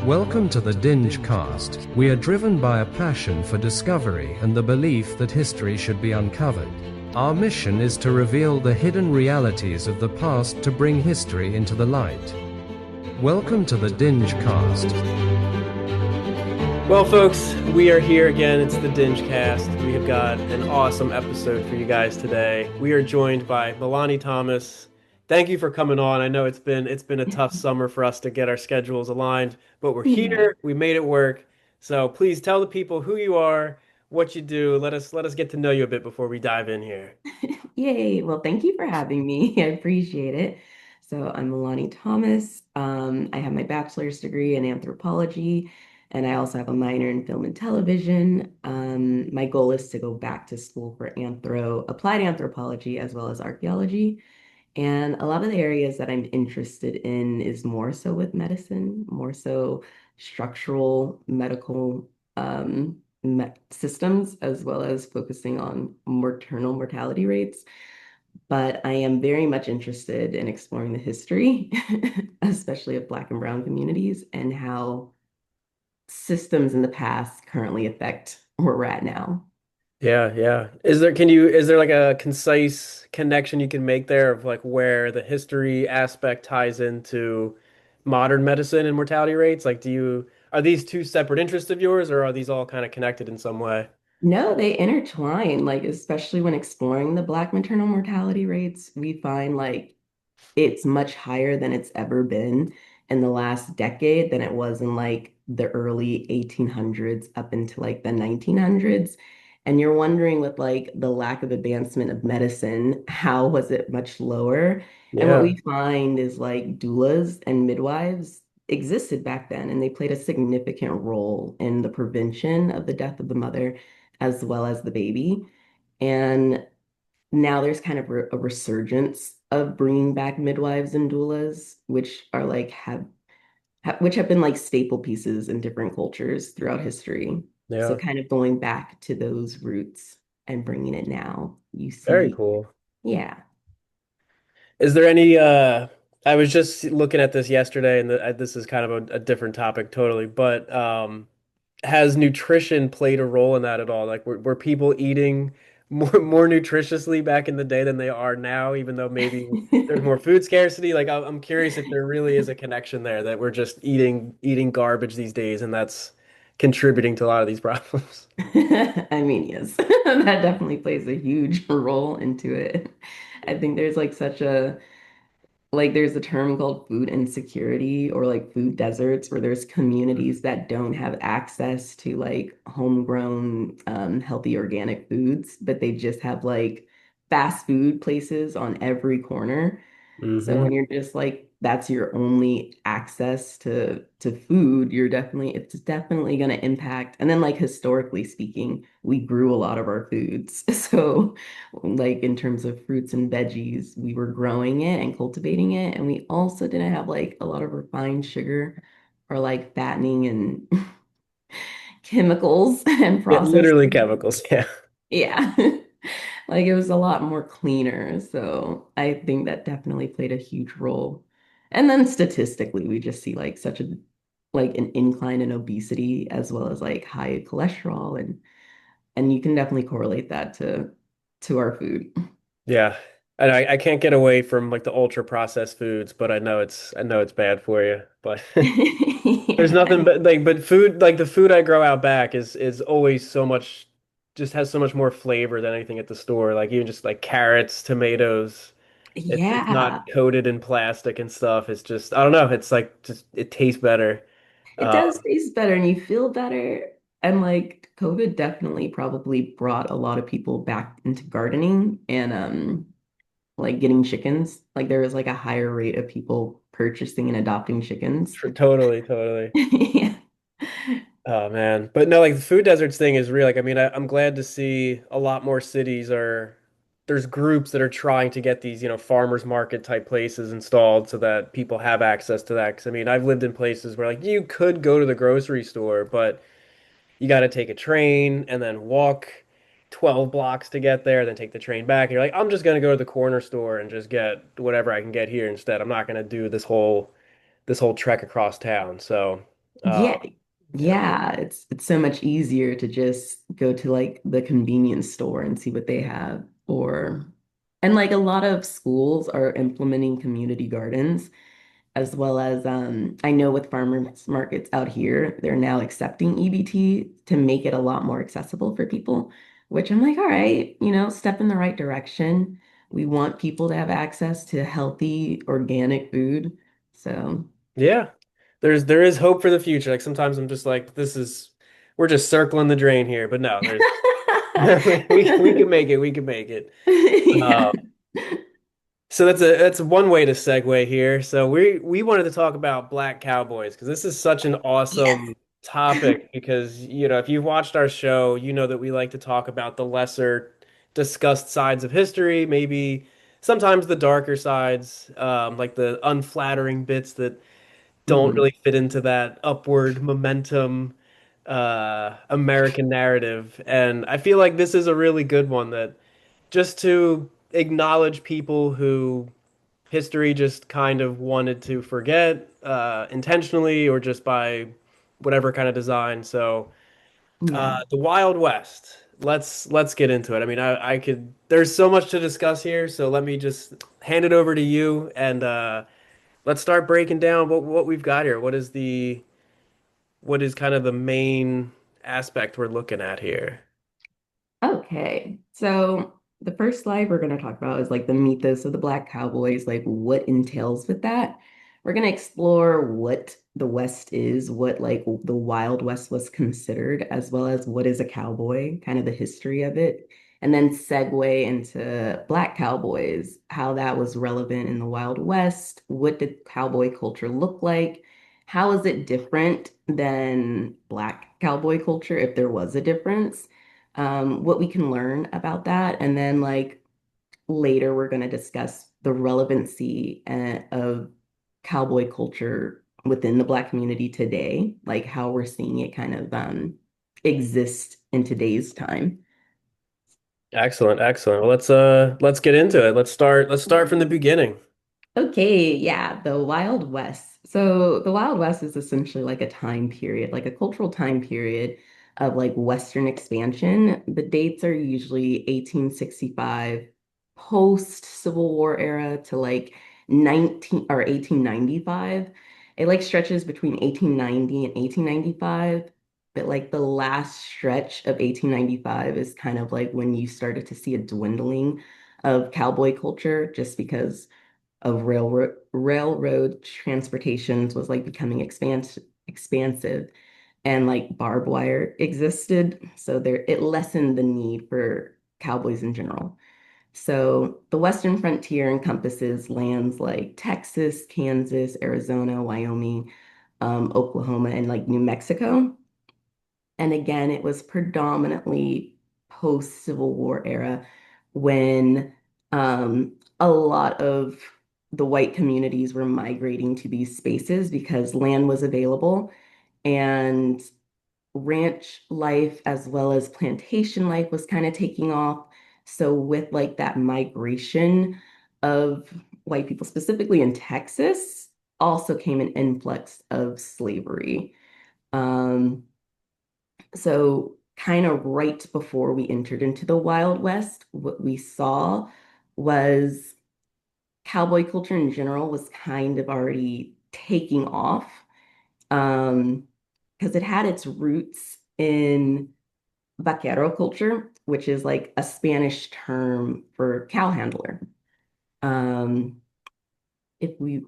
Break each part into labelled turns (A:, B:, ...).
A: Welcome to the DingeCast. We are driven by a passion for discovery and the belief that history should be uncovered. Our mission is to reveal the hidden realities of the past to bring history into the light. Welcome to the DingeCast.
B: Well, folks, we are here again. It's the DingeCast. We have got an awesome episode for you guys today. We are joined by Milani Thomas. Thank you for coming on. I know it's been a tough summer for us to get our schedules aligned, but we're
C: Yeah.
B: here. We made it work. So please tell the people who you are, what you do. Let us get to know you a bit before we dive in here.
C: Yay. Well, thank you for having me. I appreciate it. So I'm Milani Thomas. I have my bachelor's degree in anthropology, and I also have a minor in film and television. My goal is to go back to school for applied anthropology as well as archaeology. And a lot of the areas that I'm interested in is more so with medicine, more so structural medical systems, as well as focusing on maternal mortality rates. But I am very much interested in exploring the history, especially of Black and Brown communities, and how systems in the past currently affect where we're at now.
B: Yeah, yeah. Is there like a concise connection you can make there of like where the history aspect ties into modern medicine and mortality rates? Like are these two separate interests of yours or are these all kind of connected in some way?
C: No, they intertwine, like especially when exploring the Black maternal mortality rates, we find like it's much higher than it's ever been in the last decade than it was in like the early 1800s up into like the 1900s. And you're wondering with like the lack of advancement of medicine, how was it much lower? And what
B: Yeah.
C: we find is like doulas and midwives existed back then, and they played a significant role in the prevention of the death of the mother as well as the baby. And now there's kind of a resurgence of bringing back midwives and doulas, which are like which have been like staple pieces in different cultures throughout history. So
B: Yeah.
C: kind of going back to those roots and bringing it now, you
B: Very
C: see,
B: cool.
C: yeah.
B: Is there any I was just looking at this yesterday and this is kind of a different topic totally, but has nutrition played a role in that at all? Like were people eating more nutritiously back in the day than they are now, even though maybe there's more food scarcity? Like I'm curious if there really is a connection there that we're just eating garbage these days and that's contributing to a lot of these problems.
C: I mean, yes, that definitely plays a huge role into it. I think there's like such a like there's a term called food insecurity or like food deserts where there's communities that don't have access to like homegrown healthy organic foods, but they just have like fast food places on every corner. So
B: Hmm.
C: when you're just like that's your only access to food, it's definitely going to impact. And then like historically speaking, we grew a lot of our foods. So like in terms of fruits and veggies, we were growing it and cultivating it, and we also didn't have like a lot of refined sugar or like fattening and chemicals and
B: Yeah, literally
C: processing.
B: chemicals. Yeah.
C: Yeah. Like it was a lot more cleaner. So I think that definitely played a huge role. And then statistically, we just see like such a like an incline in obesity as well as like high cholesterol, and you can definitely correlate that to our food.
B: Yeah. And I can't get away from like the ultra processed foods, but I know it's bad for you. But there's nothing
C: Yeah.
B: but food like the food I grow out back is always so much just has so much more flavor than anything at the store. Like even just like carrots, tomatoes. It's not
C: Yeah.
B: coated in plastic and stuff. It's just I don't know. It's like just it tastes better.
C: It
B: Uh,
C: does taste better and you feel better. And like COVID definitely probably brought a lot of people back into gardening and like getting chickens. Like there was like a higher rate of people purchasing and adopting chickens.
B: totally, totally.
C: Yeah.
B: Oh man. But no, like the food deserts thing is real. Like, I mean, I'm glad to see a lot more cities are there's groups that are trying to get these, farmers market type places installed so that people have access to that. Because I mean, I've lived in places where like you could go to the grocery store, but you got to take a train and then walk 12 blocks to get there, then take the train back. And you're like, I'm just gonna go to the corner store and just get whatever I can get here instead. I'm not gonna do this whole trek across town. So. Uh,
C: Yeah.
B: yeah.
C: Yeah, it's so much easier to just go to like the convenience store and see what they have. Or and like a lot of schools are implementing community gardens, as well as I know with farmers markets out here, they're now accepting EBT to make it a lot more accessible for people, which I'm like, all right, step in the right direction. We want people to have access to healthy, organic food. So
B: Yeah. There is hope for the future. Like sometimes I'm just like, we're just circling the drain here, but no, there's we can make it. We can make it.
C: yeah.
B: Um, so that's one way to segue here. So we wanted to talk about Black Cowboys because this is such an
C: Yes.
B: awesome topic because if you've watched our show, you know that we like to talk about the lesser discussed sides of history, maybe sometimes the darker sides, like the unflattering bits that don't
C: Mhm.
B: really fit into that upward momentum American narrative. And I feel like this is a really good one that just to acknowledge people who history just kind of wanted to forget intentionally or just by whatever kind of design. So
C: Yeah.
B: the Wild West. Let's get into it. I mean, I could. There's so much to discuss here, so let me just hand it over to you and let's start breaking down what we've got here. What is kind of the main aspect we're looking at here?
C: Okay, so the first slide we're going to talk about is like the mythos of the Black Cowboys, like what entails with that. We're going to explore what the West is, what like the Wild West was considered, as well as what is a cowboy, kind of the history of it, and then segue into Black Cowboys, how that was relevant in the Wild West, what did cowboy culture look like, how is it different than Black cowboy culture, if there was a difference, what we can learn about that. And then, like, later, we're going to discuss the relevancy of cowboy culture within the Black community today, like how we're seeing it kind of exist in today's time.
B: Excellent, excellent. Well, let's get into it. Let's start from the beginning.
C: Okay, yeah, the Wild West. So the Wild West is essentially like a time period, like a cultural time period of like Western expansion. The dates are usually 1865, post-Civil War era to like 19 or 1895. It like stretches between 1890 and 1895, but like the last stretch of 1895 is kind of like when you started to see a dwindling of cowboy culture just because of railroad transportations was like becoming expansive, and like barbed wire existed, so there it lessened the need for cowboys in general. So the western frontier encompasses lands like Texas, Kansas, Arizona, Wyoming, Oklahoma, and like New Mexico. And again, it was predominantly post-Civil War era when a lot of the white communities were migrating to these spaces because land was available, and ranch life as well as plantation life was kind of taking off. So with like that migration of white people, specifically in Texas, also came an influx of slavery. Um, so, kind of right before we entered into the Wild West, what we saw was cowboy culture in general was kind of already taking off, um, because it had its roots in vaquero culture, which is like a Spanish term for cow handler. Um, if we,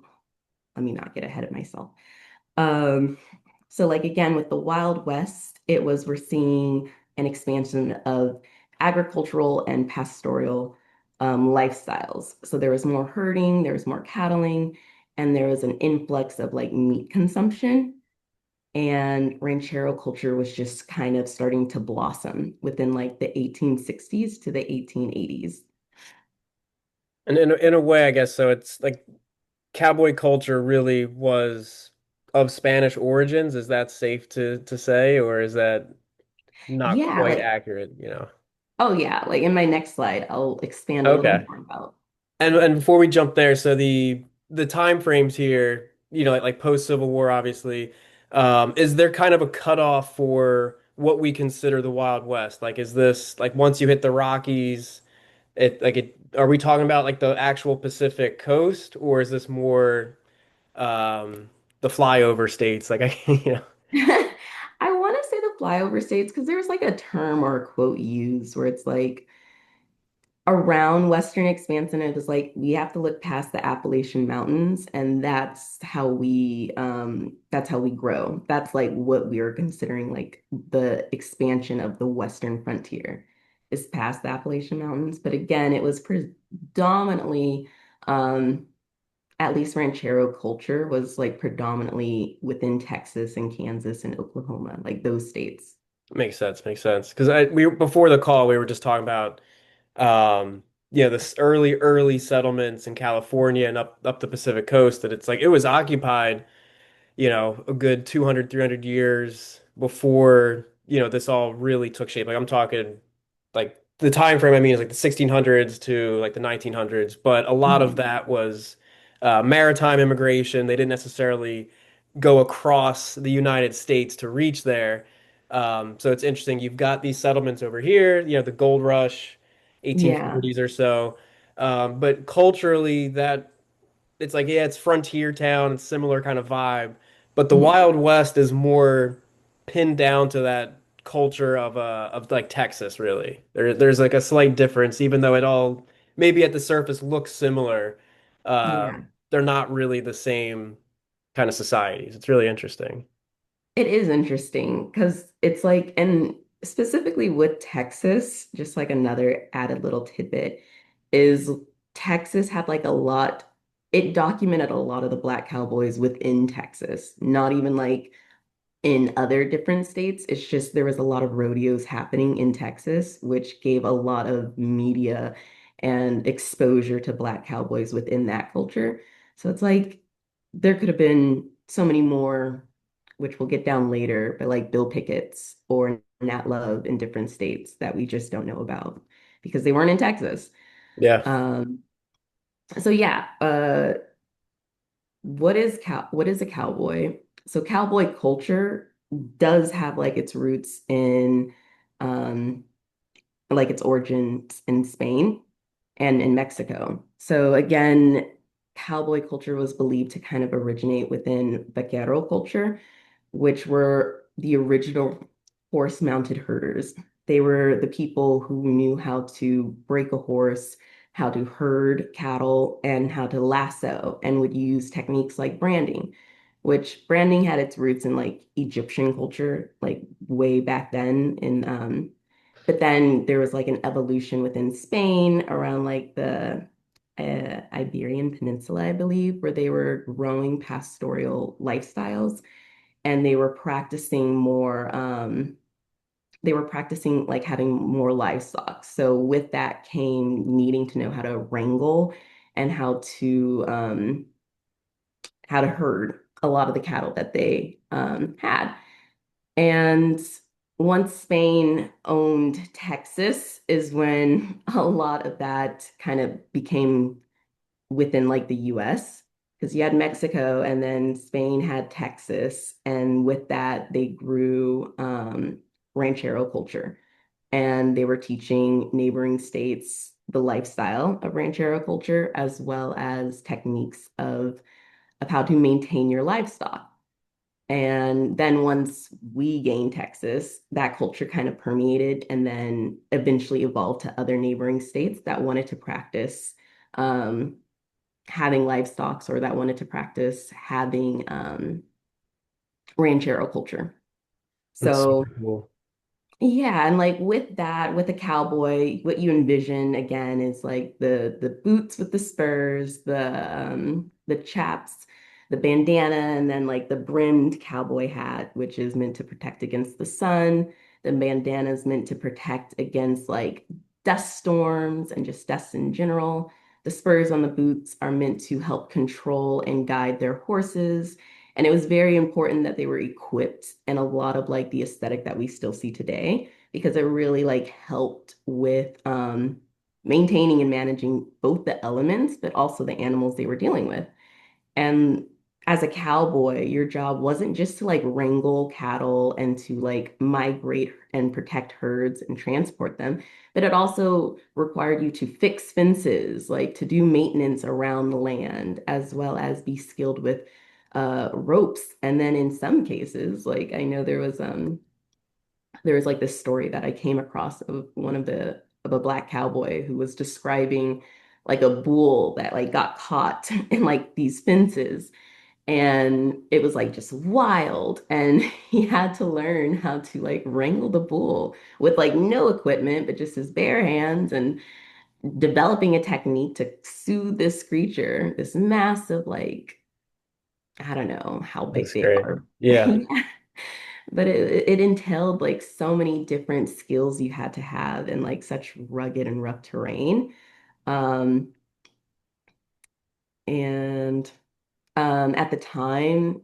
C: Let me not get ahead of myself. Um, so like again with the Wild West, we're seeing an expansion of agricultural and pastoral lifestyles. So there was more herding, there was more cattling, and there was an influx of like meat consumption. And ranchero culture was just kind of starting to blossom within like the 1860s to the 1880s.
B: And in a way, I guess so. It's like cowboy culture really was of Spanish origins. Is that safe to say, or is that not
C: Yeah,
B: quite
C: like,
B: accurate, you know?
C: oh yeah, like in my next slide, I'll expand a little bit
B: Okay.
C: more about.
B: And before we jump there, so the time frames here, like post Civil War, obviously, Is there kind of a cutoff for what we consider the Wild West? Like, is this like once you hit the Rockies, are we talking about like the actual Pacific coast, or is this more the flyover states? Like, you know,
C: I want to say the flyover states because there's like a term or a quote used where it's like around Western expanse, and it was like we have to look past the Appalachian Mountains, and that's how we grow. That's like what we are considering like the expansion of the Western frontier is past the Appalachian Mountains. But again, it was predominantly at least ranchero culture was like predominantly within Texas and Kansas and Oklahoma, like those states.
B: makes sense, makes sense. Because we before the call we were just talking about this early settlements in California and up the Pacific coast that it's like it was occupied, a good 200, 300 years before, this all really took shape. Like I'm talking like the time frame I mean is like the 1600s to like the 1900s, but a lot of
C: Mhm.
B: that was maritime immigration. They didn't necessarily go across the United States to reach there. So it's interesting. You've got these settlements over here, the gold rush,
C: Yeah.
B: 1840s or so. But culturally, that it's like, yeah, it's frontier town, it's similar kind of vibe. But the
C: Mhm.
B: Wild West is more pinned down to that culture of like Texas, really. There's like a slight difference, even though it all maybe at the surface looks similar.
C: Yeah.
B: They're not really the same kind of societies. It's really interesting.
C: It is interesting because it's like, and specifically with Texas, just like another added little tidbit is Texas had like a lot, it documented a lot of the Black Cowboys within Texas, not even like in other different states. It's just there was a lot of rodeos happening in Texas, which gave a lot of media and exposure to Black cowboys within that culture. So it's like there could have been so many more, which we'll get down later, but like Bill Pickett's or Nat Love in different states that we just don't know about because they weren't in Texas.
B: Yeah.
C: Um, so yeah, what is a cowboy? So cowboy culture does have like its roots in um like its origins in Spain and in Mexico. So again, cowboy culture was believed to kind of originate within vaquero culture, which were the original horse-mounted herders. They were the people who knew how to break a horse, how to herd cattle, and how to lasso, and would use techniques like branding, which branding had its roots in like Egyptian culture, like way back then. But then there was like an evolution within Spain around like the Iberian Peninsula, I believe, where they were growing pastoral lifestyles and they were practicing like having more livestock. So with that came needing to know how to wrangle and how to herd a lot of the cattle that they had. And once Spain owned Texas is when a lot of that kind of became within like the US because you had Mexico and then Spain had Texas. And with that, they grew ranchero culture and they were teaching neighboring states the lifestyle of ranchero culture as well as techniques of how to maintain your livestock. And then once we gained Texas, that culture kind of permeated and then eventually evolved to other neighboring states that wanted to practice um, having livestock or that wanted to practice having ranchero culture.
B: That's
C: So
B: super cool.
C: yeah, and like with that, with a cowboy, what you envision again is like the boots with the spurs, the chaps, the bandana, and then like the brimmed cowboy hat, which is meant to protect against the sun. The bandana is meant to protect against like dust storms and just dust in general. The spurs on the boots are meant to help control and guide their horses. And it was very important that they were equipped in a lot of like the aesthetic that we still see today, because it really like helped with maintaining and managing both the elements, but also the animals they were dealing with. And as a cowboy, your job wasn't just to like wrangle cattle and to like migrate and protect herds and transport them, but it also required you to fix fences, like to do maintenance around the land, as well as be skilled with ropes. And then in some cases, like I know there was like this story that I came across of one of a black cowboy who was describing like a bull that like got caught in like these fences, and it was like just wild, and he had to learn how to like wrangle the bull with like no equipment but just his bare hands, and developing a technique to soothe this creature, this massive, like I don't know how big
B: That's
C: they
B: great.
C: are.
B: Yeah,
C: Yeah. But it entailed like so many different skills you had to have in like such rugged and rough terrain. Um, and at the time,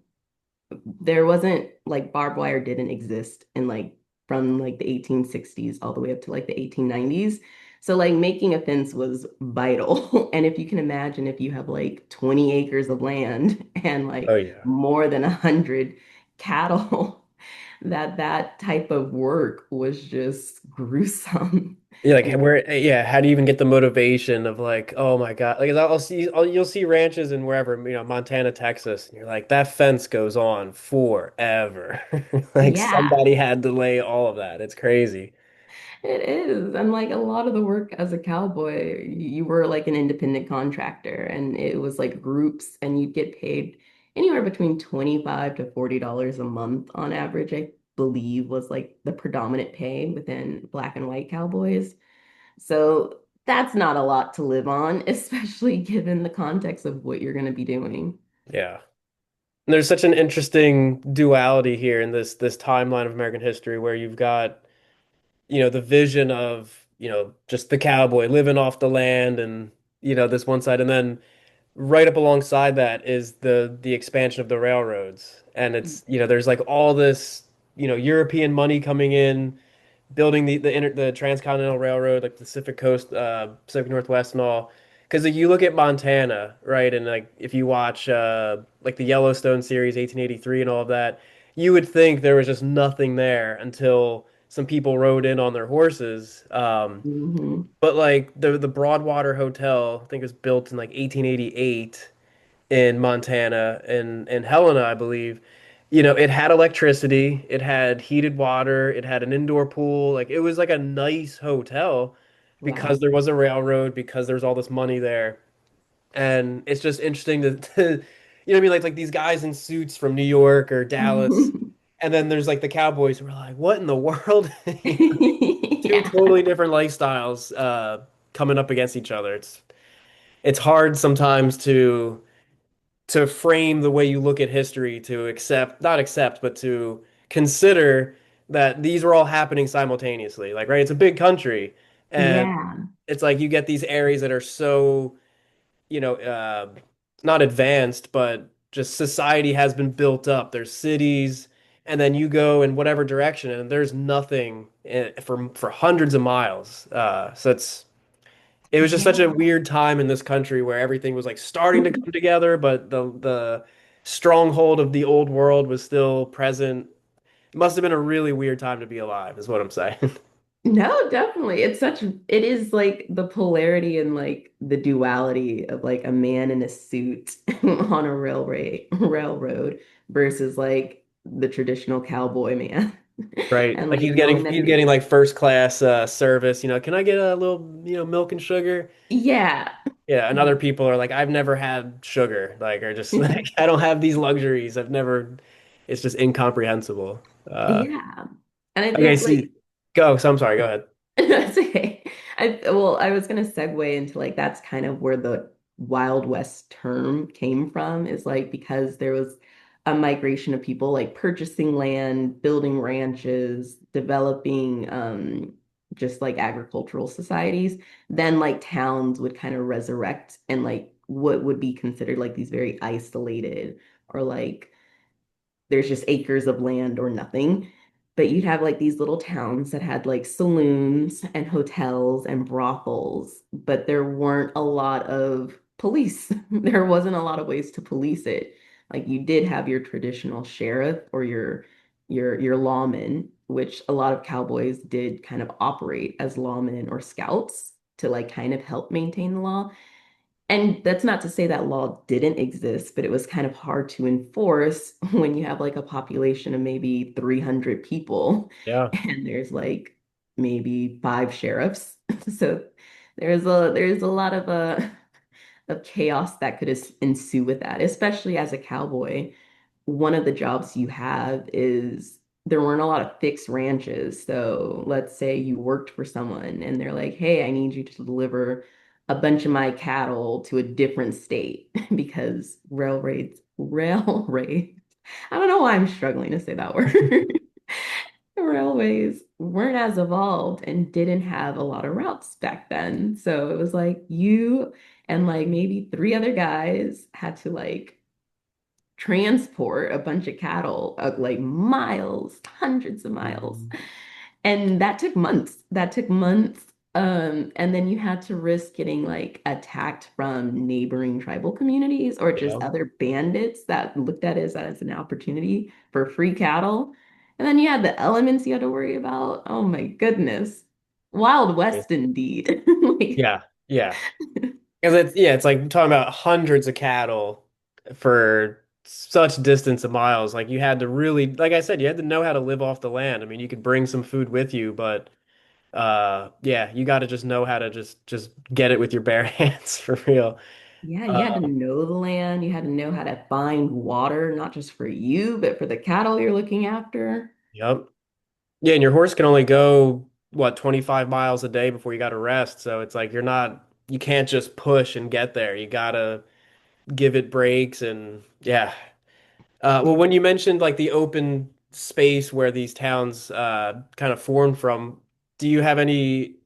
C: there wasn't like barbed wire didn't exist in like from like the 1860s all the way up to like the 1890s. So like making a fence was vital. And if you can imagine, if you have like 20 acres of land and
B: oh
C: like
B: yeah.
C: more than 100 cattle, that type of work was just gruesome.
B: Yeah, like
C: And
B: where, yeah, how do you even get the motivation of like, oh my God, like you'll see ranches in wherever, Montana, Texas, and you're like, that fence goes on forever. Like
C: yeah.
B: somebody had to lay all of that. It's crazy.
C: It is. And like a lot of the work as a cowboy, you were like an independent contractor, and it was like groups, and you'd get paid anywhere between 25 to $40 a month on average, I believe was like the predominant pay within black and white cowboys. So that's not a lot to live on, especially given the context of what you're going to be doing.
B: Yeah. And there's such an interesting duality here in this timeline of American history where you've got, the vision of, just the cowboy living off the land and, this one side, and then right up alongside that is the expansion of the railroads. And it's, there's like all this, European money coming in, building the transcontinental railroad, like the Pacific Coast, Pacific Northwest and all. Because like, you look at Montana, right, and like if you watch like the Yellowstone series, 1883, and all of that, you would think there was just nothing there until some people rode in on their horses.
C: Hmm.
B: But like the Broadwater Hotel, I think it was built in like 1888 in Montana and Helena, I believe. It had electricity, it had heated water, it had an indoor pool. Like it was like a nice hotel because
C: Wow.
B: there was a railroad, because there's all this money there. And it's just interesting to what I mean? Like these guys in suits from New York or Dallas, and then there's like the Cowboys who are like, what in the world? Two
C: Yeah.
B: totally different lifestyles coming up against each other. It's hard sometimes to frame the way you look at history, to accept, not accept, but to consider that these were all happening simultaneously. Like, right, it's a big country, and
C: Yeah.
B: it's like you get these areas that are so, you know, uh, not advanced, but just society has been built up. There's cities, and then you go in whatever direction, and there's nothing for hundreds of miles. So it was just such a
C: Yeah.
B: weird time in this country where everything was like starting to come together, but the stronghold of the old world was still present. It must have been a really weird time to be alive, is what I'm saying.
C: No, definitely. It is like the polarity and like the duality of like a man in a suit on a railroad versus like the traditional cowboy man.
B: Right.
C: And
B: Like
C: like
B: he's
C: knowing
B: getting
C: that
B: he's
C: there's
B: getting like first class service, can I get a little, milk and sugar?
C: yeah.
B: Yeah, and other people are like, I've never had sugar, like, or just like, I don't have these luxuries. It's just incomprehensible.
C: Yeah. And I
B: Okay,
C: think
B: see,
C: like
B: go. So I'm sorry, go ahead.
C: that's okay. I was gonna segue into like that's kind of where the Wild West term came from, is like because there was a migration of people like purchasing land, building ranches, developing just like agricultural societies, then like towns would kind of resurrect and like what would be considered like these very isolated or like there's just acres of land or nothing. But you'd have like these little towns that had like saloons and hotels and brothels, but there weren't a lot of police. There wasn't a lot of ways to police it. Like you did have your traditional sheriff or your lawman, which a lot of cowboys did kind of operate as lawmen or scouts to like kind of help maintain the law. And that's not to say that law didn't exist, but it was kind of hard to enforce when you have like a population of maybe 300 people
B: Yeah.
C: and there's like maybe five sheriffs. So there's a lot of chaos that could ensue with that, especially as a cowboy. One of the jobs you have is there weren't a lot of fixed ranches. So let's say you worked for someone and they're like, hey, I need you to deliver a bunch of my cattle to a different state because railways, I don't know why I'm struggling to say that word. Railways weren't as evolved and didn't have a lot of routes back then. So it was like you and like maybe three other guys had to like transport a bunch of cattle like miles, hundreds of miles.
B: Mhm.
C: And that took months. That took months. And then you had to risk getting like attacked from neighboring tribal communities or just
B: Yeah.
C: other bandits that looked at it as an opportunity for free cattle. And then you had the elements you had to worry about. Oh my goodness. Wild West indeed. Like,
B: Yeah. Yeah. Because it's like talking about hundreds of cattle for such distance of miles. Like you had to really, like I said, you had to know how to live off the land. I mean, you could bring some food with you, but yeah, you got to just know how to just get it with your bare hands for real.
C: yeah, you had to
B: Uh,
C: know the land. You had to know how to find water, not just for you, but for the cattle you're looking after.
B: yep. Yeah, and your horse can only go what 25 miles a day before you got to rest. So it's like you can't just push and get there. You gotta give it breaks and yeah. Well, when you mentioned like the open space where these towns kind of formed from, do you have any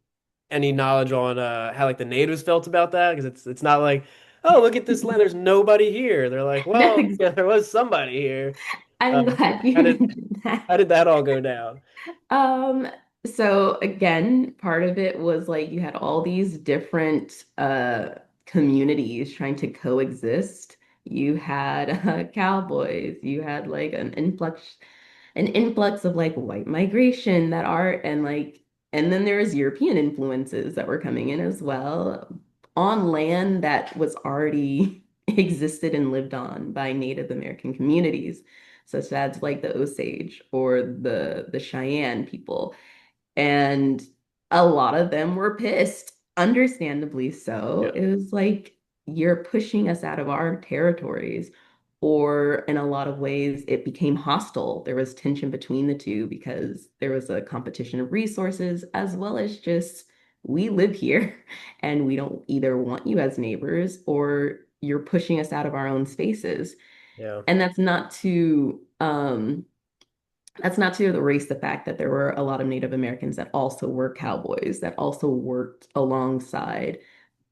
B: knowledge on how like the natives felt about that? Because it's not like, oh, look at this land, there's nobody here. They're like,
C: No,
B: well, yeah, there was somebody here.
C: I'm
B: So
C: glad you mentioned that.
B: how did that all go down?
C: Um, so again, part of it was like you had all these different communities trying to coexist. You had cowboys, you had like an influx of like white migration that art and like and then there's European influences that were coming in as well on land that was already existed and lived on by Native American communities, such as like the Osage or the Cheyenne people. And a lot of them were pissed, understandably so.
B: Yeah,
C: It was like, you're pushing us out of our territories. Or in a lot of ways, it became hostile. There was tension between the two because there was a competition of resources, as well as just, we live here and we don't either want you as neighbors or you're pushing us out of our own spaces.
B: yeah,
C: And that's not to erase the fact that there were a lot of Native Americans that also were cowboys, that also worked alongside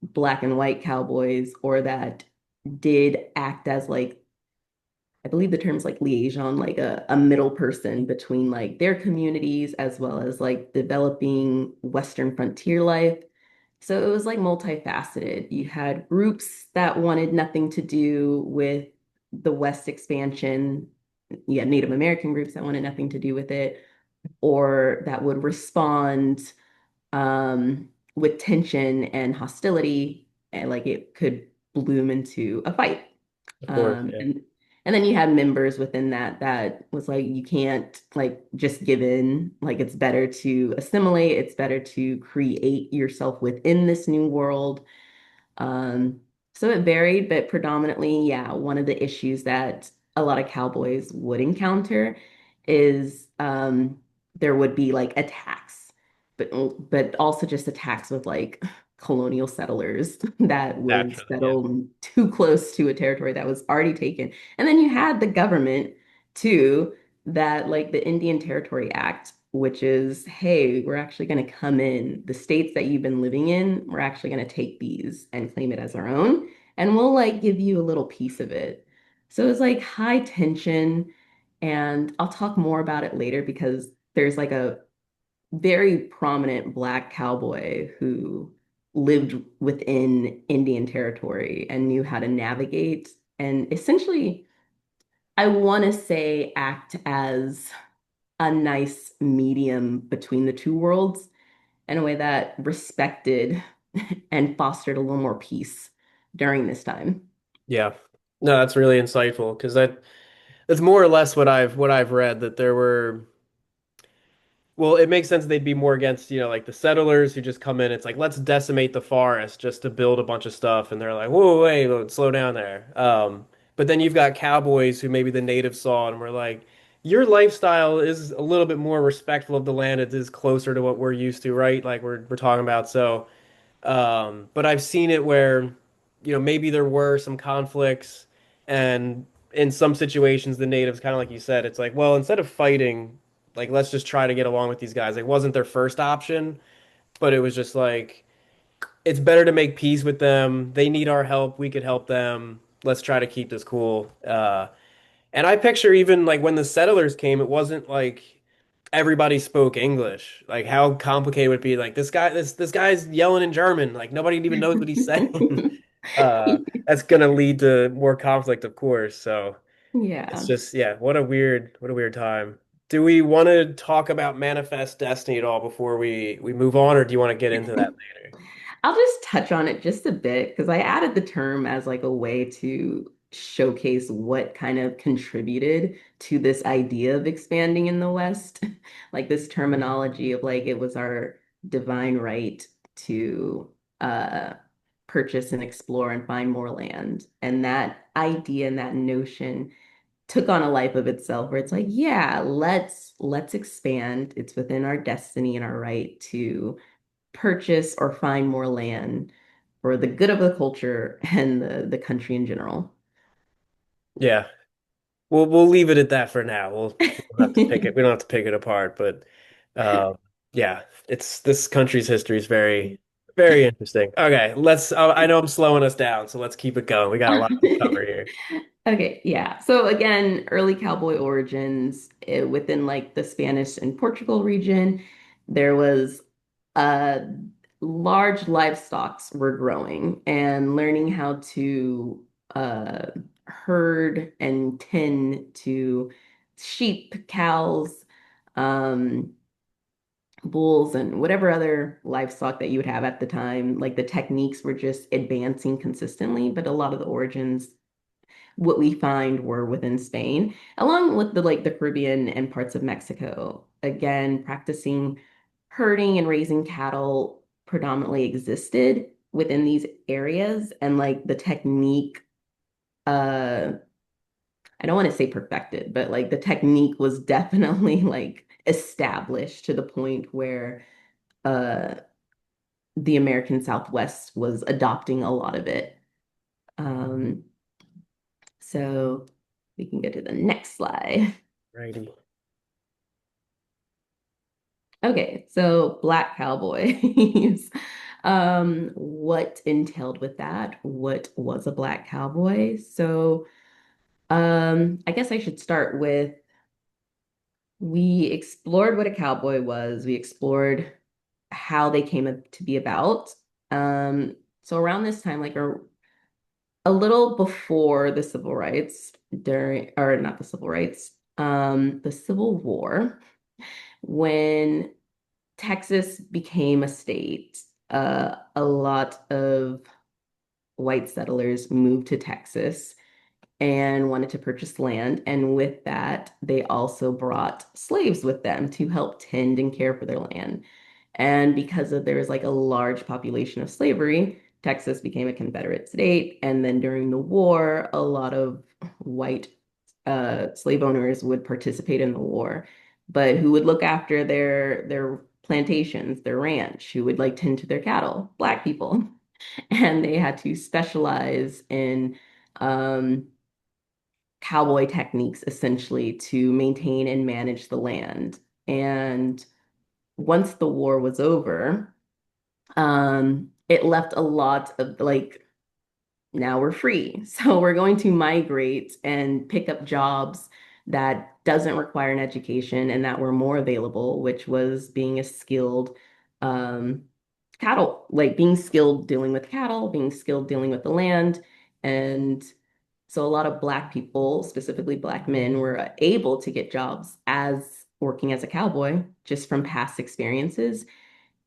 C: black and white cowboys, or that did act as like, I believe the term's like liaison, like a middle person between like their communities as well as like developing Western frontier life. So it was like multifaceted. You had groups that wanted nothing to do with the West expansion. You had Native American groups that wanted nothing to do with it, or that would respond with tension and hostility, and like it could bloom into a fight.
B: of course,
C: Um,
B: yeah,
C: and and then you had members within that was like, you can't like just give in. Like it's better to assimilate. It's better to create yourself within this new world. Um, so it varied, but predominantly, yeah, one of the issues that a lot of cowboys would encounter is there would be like attacks, but also just attacks with like colonial settlers that would
B: naturally, yeah,
C: settle too close to a territory that was already taken. And then you had the government too, that like the Indian Territory Act, which is, hey, we're actually going to come in. The states that you've been living in, we're actually going to take these and claim it as our own. And we'll like give you a little piece of it. So it's like high tension. And I'll talk more about it later because there's like a very prominent Black cowboy who lived within Indian territory and knew how to navigate and essentially I want to say act as a nice medium between the two worlds in a way that respected and fostered a little more peace during this time.
B: Yeah. No, that's really insightful because that's more or less what I've read that there were. Well, it makes sense they'd be more against, like the settlers who just come in. It's like, let's decimate the forest just to build a bunch of stuff. And they're like, whoa, wait, slow down there. But then you've got cowboys who maybe the natives saw and were like, your lifestyle is a little bit more respectful of the land. It is closer to what we're used to, right? Like we're talking about. So, but I've seen it where, maybe there were some conflicts, and in some situations, the natives, kind of like you said, it's like, well, instead of fighting, like, let's just try to get along with these guys. It wasn't their first option, but it was just like, it's better to make peace with them. They need our help. We could help them. Let's try to keep this cool. And I picture even like when the settlers came, it wasn't like everybody spoke English. Like how complicated would it be? Like this guy's yelling in German. Like nobody even knows what he's saying. That's gonna lead to more conflict, of course. So it's
C: Yeah.
B: just yeah, what a weird time. Do we want to talk about Manifest Destiny at all before we move on, or do you want to get into that later?
C: I'll just touch on it just a bit because I added the term as like a way to showcase what kind of contributed to this idea of expanding in the West. Like this terminology of like it was our divine right to purchase and explore and find more land. And that idea and that notion took on a life of itself where it's like, yeah, let's expand. It's within our destiny and our right to purchase or find more land for the good of the culture and the country in general.
B: Yeah, we'll leave it at that for now. We don't have to pick it. We don't have to pick it apart, but um, yeah, it's this country's history is very, very interesting. Okay, let's. I know I'm slowing us down, so let's keep it going. We got a lot to cover here.
C: Okay, yeah. So again, early cowboy origins within like the Spanish and Portugal region, there was uh large livestocks were growing and learning how to uh herd and tend to sheep, cows, um, bulls, and whatever other livestock that you would have at the time. Like the techniques were just advancing consistently, but a lot of the origins what we find were within Spain, along with the like the Caribbean and parts of Mexico. Again, practicing herding and raising cattle predominantly existed within these areas, and like the technique, uh, I don't want to say perfected, but like the technique was definitely like established to the point where uh the American Southwest was adopting a lot of it. Um, so we can go to the next slide.
B: Righty.
C: Okay, so Black Cowboys. What entailed with that? What was a Black Cowboy? So, I guess I should start with we explored what a cowboy was. We explored how they came to be about. So around this time, like a little before the civil rights, during or not the civil rights, the Civil War, when Texas became a state. A lot of white settlers moved to Texas and wanted to purchase land. And with that, they also brought slaves with them to help tend and care for their land. And because of there was like a large population of slavery, Texas became a Confederate state. And then during the war, a lot of white slave owners would participate in the war, but who would look after their plantations, their ranch, who would like tend to their cattle? Black people. And they had to specialize in um, cowboy techniques essentially to maintain and manage the land. And once the war was over, it left a lot of like now we're free. So we're going to migrate and pick up jobs that doesn't require an education and that were more available, which was being a skilled um, cattle, like being skilled dealing with cattle, being skilled dealing with the land. And So a lot of Black people, specifically Black men, were able to get jobs as working as a cowboy just from past experiences.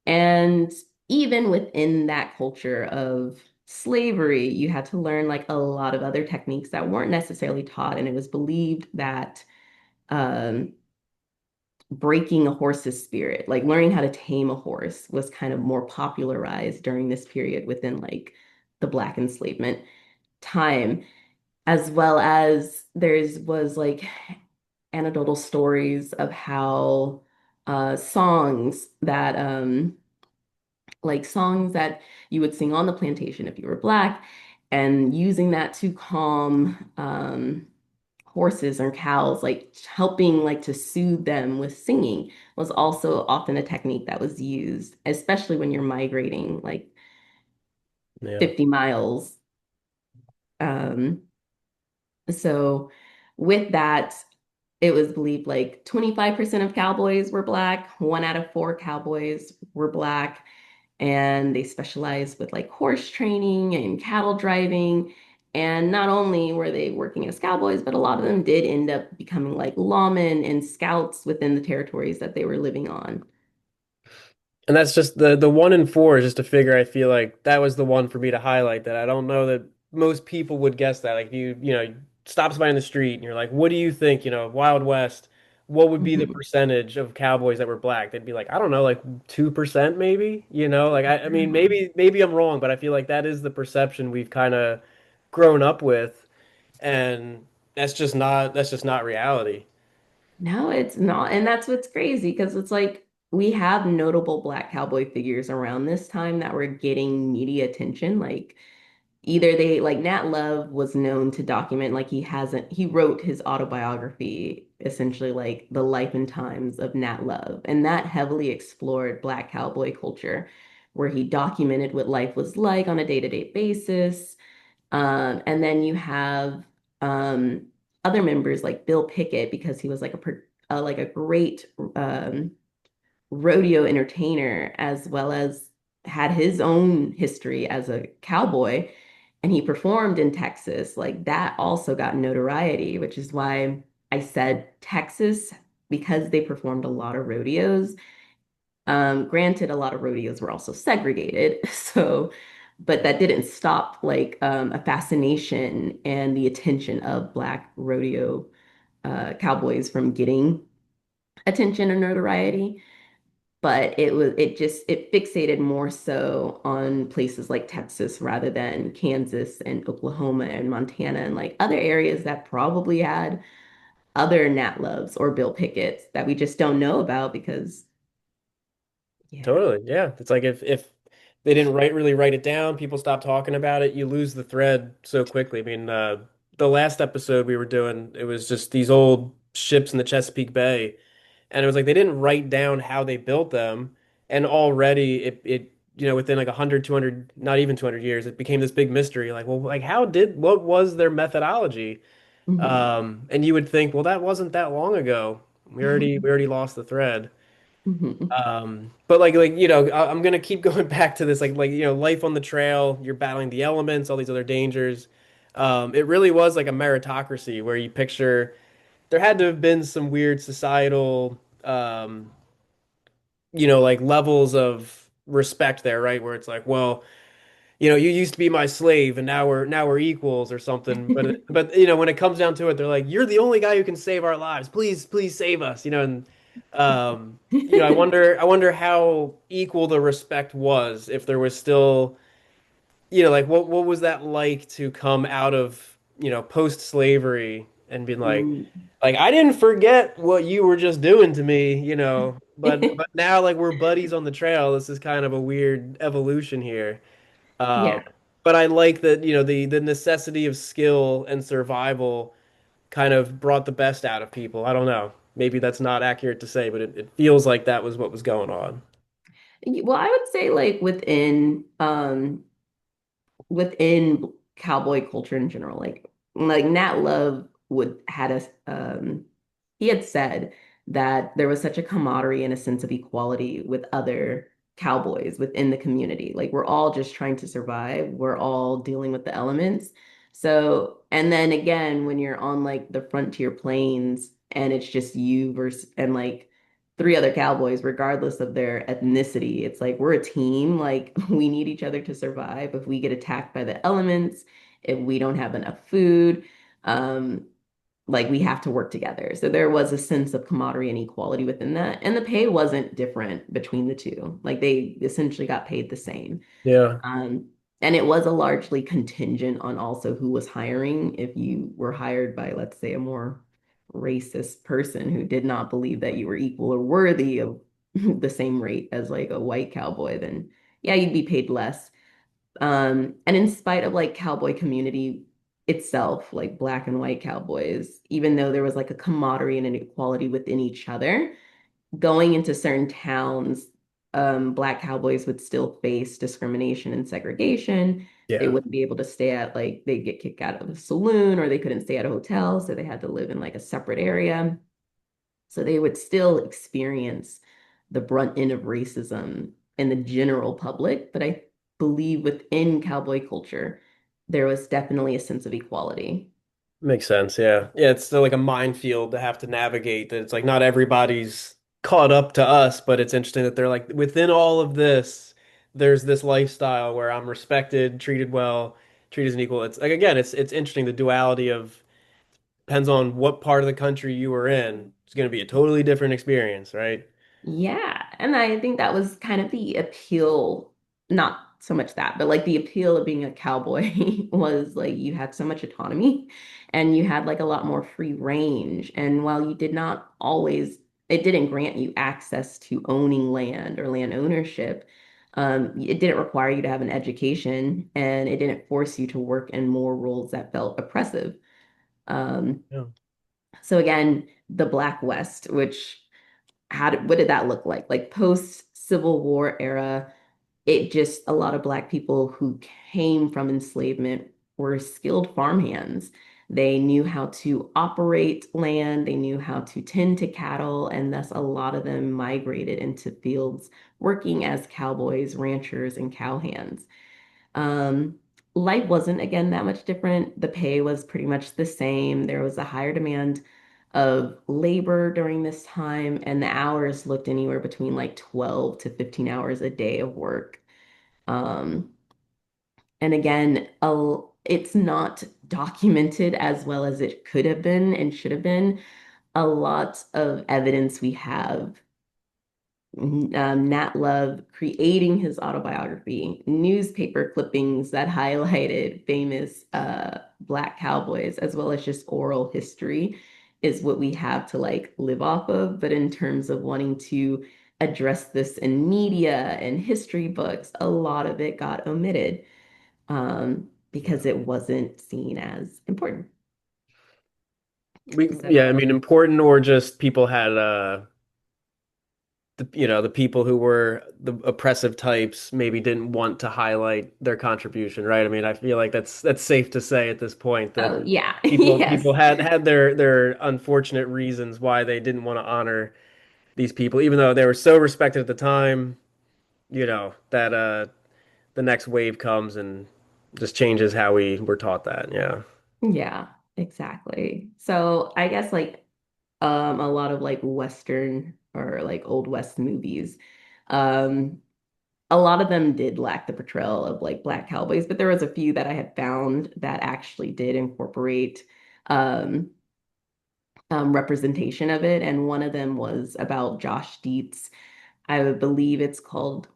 C: And even within that culture of slavery, you had to learn like a lot of other techniques that weren't necessarily taught. And it was believed that um, breaking a horse's spirit, like learning how to tame a horse, was kind of more popularized during this period within like the Black enslavement time, as well as there's was like anecdotal stories of how songs that songs that you would sing on the plantation if you were Black, and using that to calm horses or cows, like helping like to soothe them with singing, was also often a technique that was used, especially when you're migrating like
B: Yeah.
C: 50 miles. Um, so with that, it was believed like 25% of cowboys were Black, one out of four cowboys were Black, and they specialized with like horse training and cattle driving. And not only were they working as cowboys, but a lot of them did end up becoming like lawmen and scouts within the territories that they were living on.
B: And that's just the one in four is just a figure. I feel like that was the one for me to highlight that I don't know that most people would guess that. Like if you stop somebody in the street and you're like, what do you think, Wild West, what would be the
C: Mhm.
B: percentage of cowboys that were Black? They'd be like, I don't know, like 2% maybe, like I mean maybe I'm wrong, but I feel like that is the perception we've kind of grown up with, and that's just not reality.
C: No, it's not. And that's what's crazy because it's like we have notable Black cowboy figures around this time that were getting media attention. Like either they like Nat Love was known to document like he wrote his autobiography, essentially like the life and times of Nat Love, and that heavily explored Black cowboy culture, where he documented what life was like on a day-to-day basis. And then you have um other members like Bill Pickett, because he was like like a great um rodeo entertainer, as well as had his own history as a cowboy, and he performed in Texas. Like that also got notoriety, which is why I said Texas, because they performed a lot of rodeos. Granted, a lot of rodeos were also segregated, so but that didn't stop like a fascination and the attention of Black rodeo cowboys from getting attention or notoriety. But it fixated more so on places like Texas rather than Kansas and Oklahoma and Montana and like other areas that probably had other Nat Loves or Bill Pickett's that we just don't know about because yeah.
B: Totally. Yeah. It's like if they didn't really write it down, people stop talking about it, you lose the thread so quickly. I mean, the last episode we were doing, it was just these old ships in the Chesapeake Bay, and it was like they didn't write down how they built them, and already it within like 100, 200, not even 200 years, it became this big mystery. Like, well, like what was their methodology?
C: Mhm.
B: And you would think, well, that wasn't that long ago. We already lost the thread.
C: Mhm.
B: But like I'm gonna keep going back to this life on the trail. You're battling the elements, all these other dangers. It really was like a meritocracy where you picture there had to have been some weird societal, like levels of respect there, right? Where it's like, well, you used to be my slave and now we're equals or something. But when it comes down to it, they're like, you're the only guy who can save our lives. Please save us. And I wonder how equal the respect was, if there was still, like what was that like to come out of, post-slavery and being
C: Mm.
B: like I didn't forget what you were just doing to me, but now like we're buddies on the trail. This is kind of a weird evolution here. Um,
C: Yeah.
B: but I like that, the necessity of skill and survival kind of brought the best out of people. I don't know. Maybe that's not accurate to say, but it feels like that was what was going on.
C: Well, I would say like within cowboy culture in general, like Nat Love would had us he had said that there was such a camaraderie and a sense of equality with other cowboys within the community. Like we're all just trying to survive. We're all dealing with the elements. So, and then again, when you're on like the frontier plains and it's just you versus and like three other cowboys, regardless of their ethnicity, it's like we're a team. Like we need each other to survive. If we get attacked by the elements, if we don't have enough food, um, like we have to work together. So there was a sense of camaraderie and equality within that. And the pay wasn't different between the two. Like they essentially got paid the same.
B: Yeah.
C: Um, and it was a largely contingent on also who was hiring. If you were hired by, let's say, a more racist person who did not believe that you were equal or worthy of the same rate as like a white cowboy, then yeah, you'd be paid less. And in spite of like cowboy community itself, like black and white cowboys, even though there was like a camaraderie and an equality within each other, going into certain towns, black cowboys would still face discrimination and segregation. They
B: Yeah.
C: wouldn't be able to stay at like they'd get kicked out of the saloon or they couldn't stay at a hotel, so they had to live in like a separate area. So they would still experience the brunt end of racism in the general public, but I believe within cowboy culture, there was definitely a sense of equality.
B: Makes sense. Yeah. Yeah. It's still like a minefield to have to navigate that. It's like not everybody's caught up to us, but it's interesting that they're like within all of this, there's this lifestyle where I'm respected, treated well, treated as an equal. It's like, again, it's interesting. The duality of depends on what part of the country you were in. It's going to be a totally different experience, right?
C: Yeah, and I think that was kind of the appeal, not so much that, but like the appeal of being a cowboy was like you had so much autonomy and you had like a lot more free range. And while you did not always, it didn't grant you access to owning land or land ownership, it didn't require you to have an education and it didn't force you to work in more roles that felt oppressive. Um,
B: Yeah.
C: so again, the Black West, which what did that look like? Like post Civil War era, it just a lot of Black people who came from enslavement were skilled farmhands. They knew how to operate land, they knew how to tend to cattle, and thus a lot of them migrated into fields working as cowboys, ranchers, and cowhands. Um, Life wasn't again that much different. The pay was pretty much the same. There was a higher demand of labor during this time, and the hours looked anywhere between like 12 to 15 hours a day of work. Um, and again, it's not documented as well as it could have been and should have been. A lot of evidence we have Nat Love creating his autobiography, newspaper clippings that highlighted famous Black cowboys, as well as just oral history, is what we have to like live off of. But in terms of wanting to address this in media and history books, a lot of it got omitted because
B: Yeah.
C: it wasn't seen as important.
B: Yeah, I
C: So,
B: mean, important or just people had the people who were the oppressive types maybe didn't want to highlight their contribution, right? I mean, I feel like that's safe to say at this point that
C: oh yeah,
B: people
C: yes.
B: had their unfortunate reasons why they didn't want to honor these people, even though they were so respected at the time, that the next wave comes and just changes how we were taught that. Yeah.
C: Yeah, exactly. So I guess like a lot of like Western or like Old West movies. Um, a lot of them did lack the portrayal of like Black cowboys, but there was a few that I had found that actually did incorporate um, representation of it. And one of them was about Josh Dietz. I would believe it's called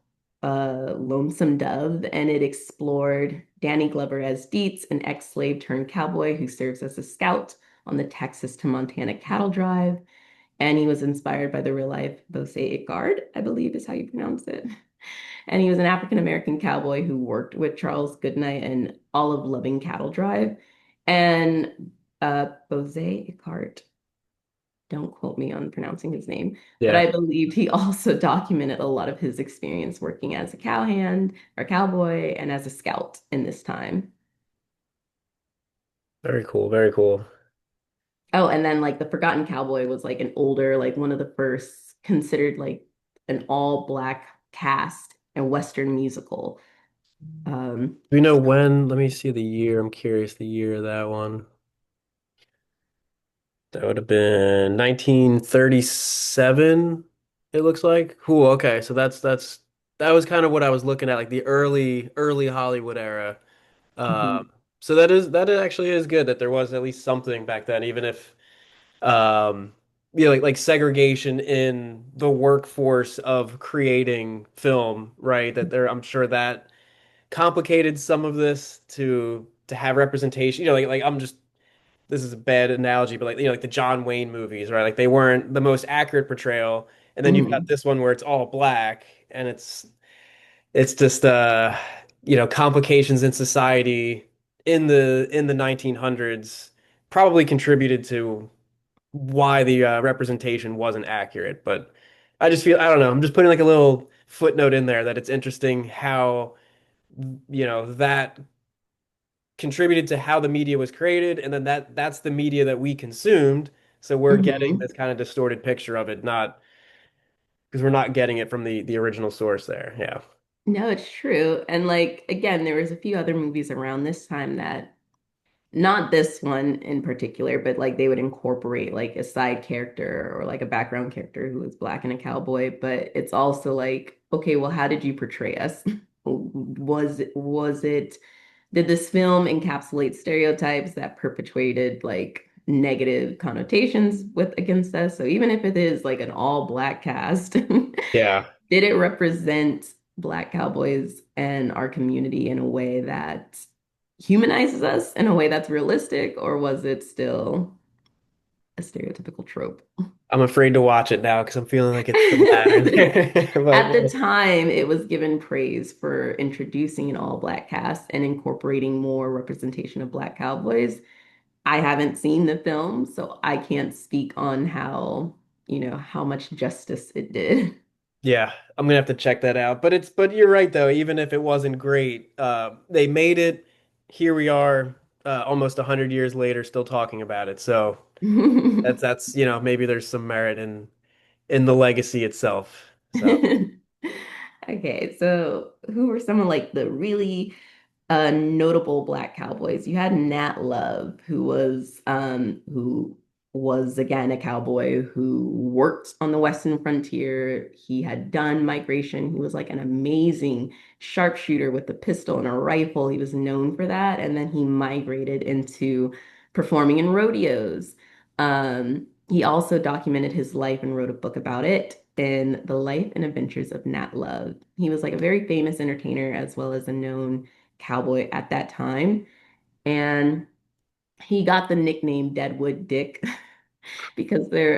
C: Lonesome Dove, and it explored Danny Glover as Dietz, an ex-slave turned cowboy who serves as a scout on the Texas to Montana cattle drive. And he was inspired by the real life Bose Ickard, I believe is how you pronounce it. And he was an African American cowboy who worked with Charles Goodnight and Olive Loving Cattle Drive. And Bose Ickard, don't quote me on pronouncing his name, but
B: Yeah.
C: I believe he also documented a lot of his experience working as a cowhand or cowboy and as a scout in this time.
B: Very cool. Very cool.
C: Oh, and then like the Forgotten Cowboy was like an older, like one of the first considered like an all black cast and Western musical. Um,
B: Do we know when? Let me see the year. I'm curious the year of that one. That would have been 1937, it looks like. Cool, okay. So that was kind of what I was looking at, like the early Hollywood era.
C: mhm,
B: Um, so that actually is good that there was at least something back then, even if like segregation in the workforce of creating film, right? That there I'm sure that complicated some of this to have representation. Like I'm just this is a bad analogy, but like the John Wayne movies, right? Like they weren't the most accurate portrayal, and then you've got
C: mhm,
B: this one where it's all black, and it's just complications in society in the 1900s probably contributed to why the representation wasn't accurate. But I just feel I don't know. I'm just putting like a little footnote in there that it's interesting how that contributed to how the media was created, and then that's the media that we consumed. So we're getting
C: mhm.
B: this kind of distorted picture of it, not because we're not getting it from the original source there. Yeah.
C: No, it's true. And like again, there was a few other movies around this time that not this one in particular, but like they would incorporate like a side character or like a background character who was black and a cowboy. But it's also like, okay, well, how did you portray us? Was it did this film encapsulate stereotypes that perpetuated like negative connotations with against us? So even if it is like an all black cast,
B: Yeah.
C: did it represent black cowboys and our community in a way that humanizes us in a way that's realistic, or was it still a stereotypical trope?
B: I'm afraid to watch it now because I'm feeling like it's the latter.
C: At the
B: But
C: time, it was given praise for introducing an all-black cast and incorporating more representation of black cowboys. I haven't seen the film, so I can't speak on how much justice it did.
B: yeah, I'm gonna have to check that out. But you're right though. Even if it wasn't great, they made it. Here we are, almost 100 years later, still talking about it. So that's maybe there's some merit in the legacy itself. So
C: Okay, so who were some of like the really notable black cowboys? You had Nat Love, who was again a cowboy who worked on the Western frontier. He had done migration. He was like an amazing sharpshooter with a pistol and a rifle. He was known for that. And then he migrated into performing in rodeos. He also documented his life and wrote a book about it in The Life and Adventures of Nat Love. He was like a very famous entertainer as well as a known cowboy at that time. And he got the nickname Deadwood Dick because they're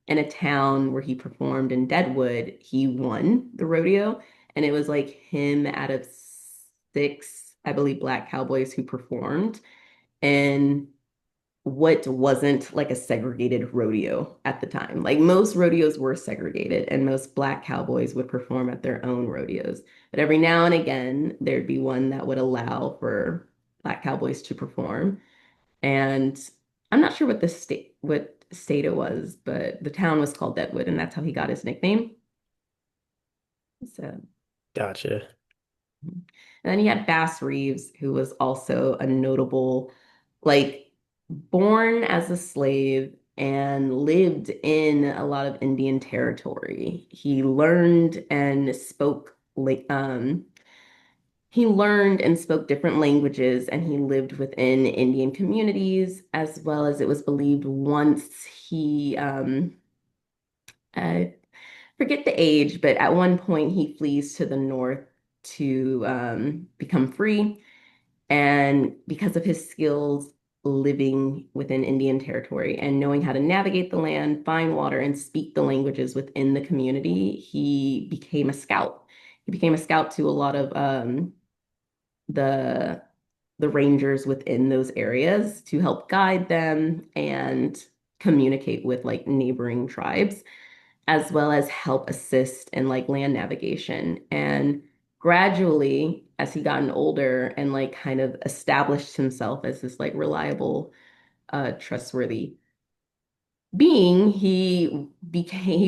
C: in a town where he performed in Deadwood, he won the rodeo. And it was like him out of six, I believe, black cowboys who performed. And what wasn't like a segregated rodeo at the time. Like most rodeos were segregated, and most black cowboys would perform at their own rodeos. But every now and again, there'd be one that would allow for black cowboys to perform. And I'm not sure what state it was, but the town was called Deadwood, and that's how he got his nickname. So
B: gotcha.
C: and then you had Bass Reeves, who was also a notable, like, born as a slave and lived in a lot of Indian territory. He learned and spoke different languages, and he lived within Indian communities, as well as it was believed once I forget the age, but at one point he flees to the north to become free. And because of his skills living within Indian territory and knowing how to navigate the land, find water, and speak the languages within the community, he became a scout. He became a scout to a lot of the the rangers within those areas to help guide them and communicate with like neighboring tribes, as well as help assist in like land navigation. And gradually, as he gotten older and like kind of established himself as this like reliable, trustworthy being he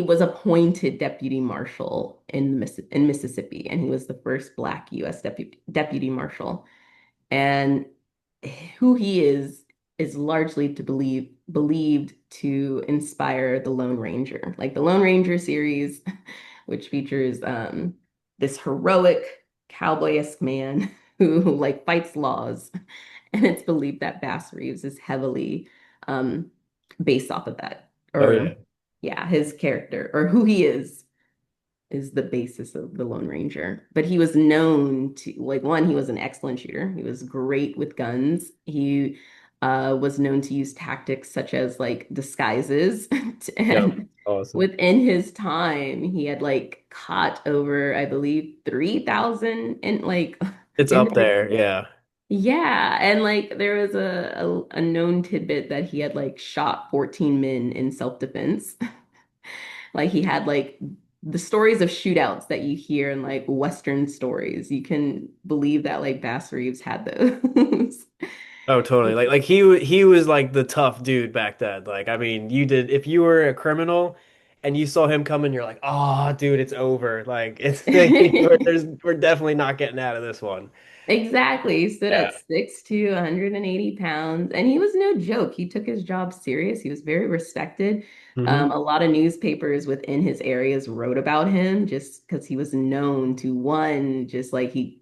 C: was appointed deputy marshal in Mississippi, and he was the first Black U.S. deputy marshal. And who he is largely believed to inspire the Lone Ranger, like the Lone Ranger series, which features this heroic cowboy-esque man who like fights laws, and it's believed that Bass Reeves is heavily um, based off of that,
B: Oh
C: or
B: yeah.
C: yeah, his character or who he is the basis of the Lone Ranger. But he was known to, like, one, he was an excellent shooter. He was great with guns. He was known to use tactics such as like disguises.
B: Yep.
C: And
B: Awesome.
C: within his time, he had like caught over, I believe, 3,000 in like
B: It's
C: in
B: up
C: his,
B: there. Yeah.
C: yeah. And like there was a known tidbit that he had like shot 14 men in self-defense. Like he had like the stories of shootouts that you hear in like Western stories. You can believe that like Bass Reeves had those.
B: Oh, totally. Like he was like the tough dude back then. Like, I mean, you did if you were a criminal and you saw him coming, you're like, oh, dude, it's over. Like, it's we're definitely not getting out of this one.
C: Exactly. He stood
B: Yeah.
C: at 6'2", 180 pounds, and he was no joke. He took his job serious. He was very respected.
B: Hmm.
C: A lot of newspapers within his areas wrote about him just because he was known to one, just like he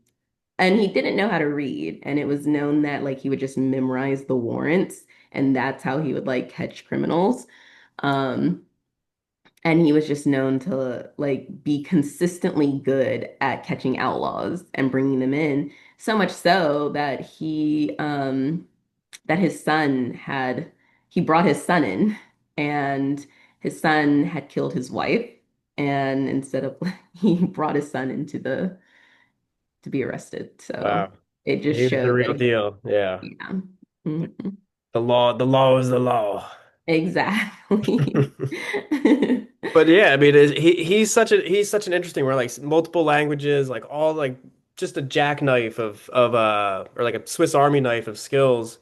C: didn't know how to read, and it was known that like he would just memorize the warrants, and that's how he would like catch criminals. Um, and he was just known to like be consistently good at catching outlaws and bringing them in, so much so that that his son had he brought his son in, and his son had killed his wife, and instead of he brought his son into the to be arrested. So
B: Wow.
C: it just
B: He was the
C: showed
B: real
C: that,
B: deal. Yeah.
C: yeah. Mhm.
B: The law is the law.
C: Exactly.
B: But yeah, I mean, he's such an interesting where like multiple languages, like all like just a jackknife of or like a Swiss Army knife of skills.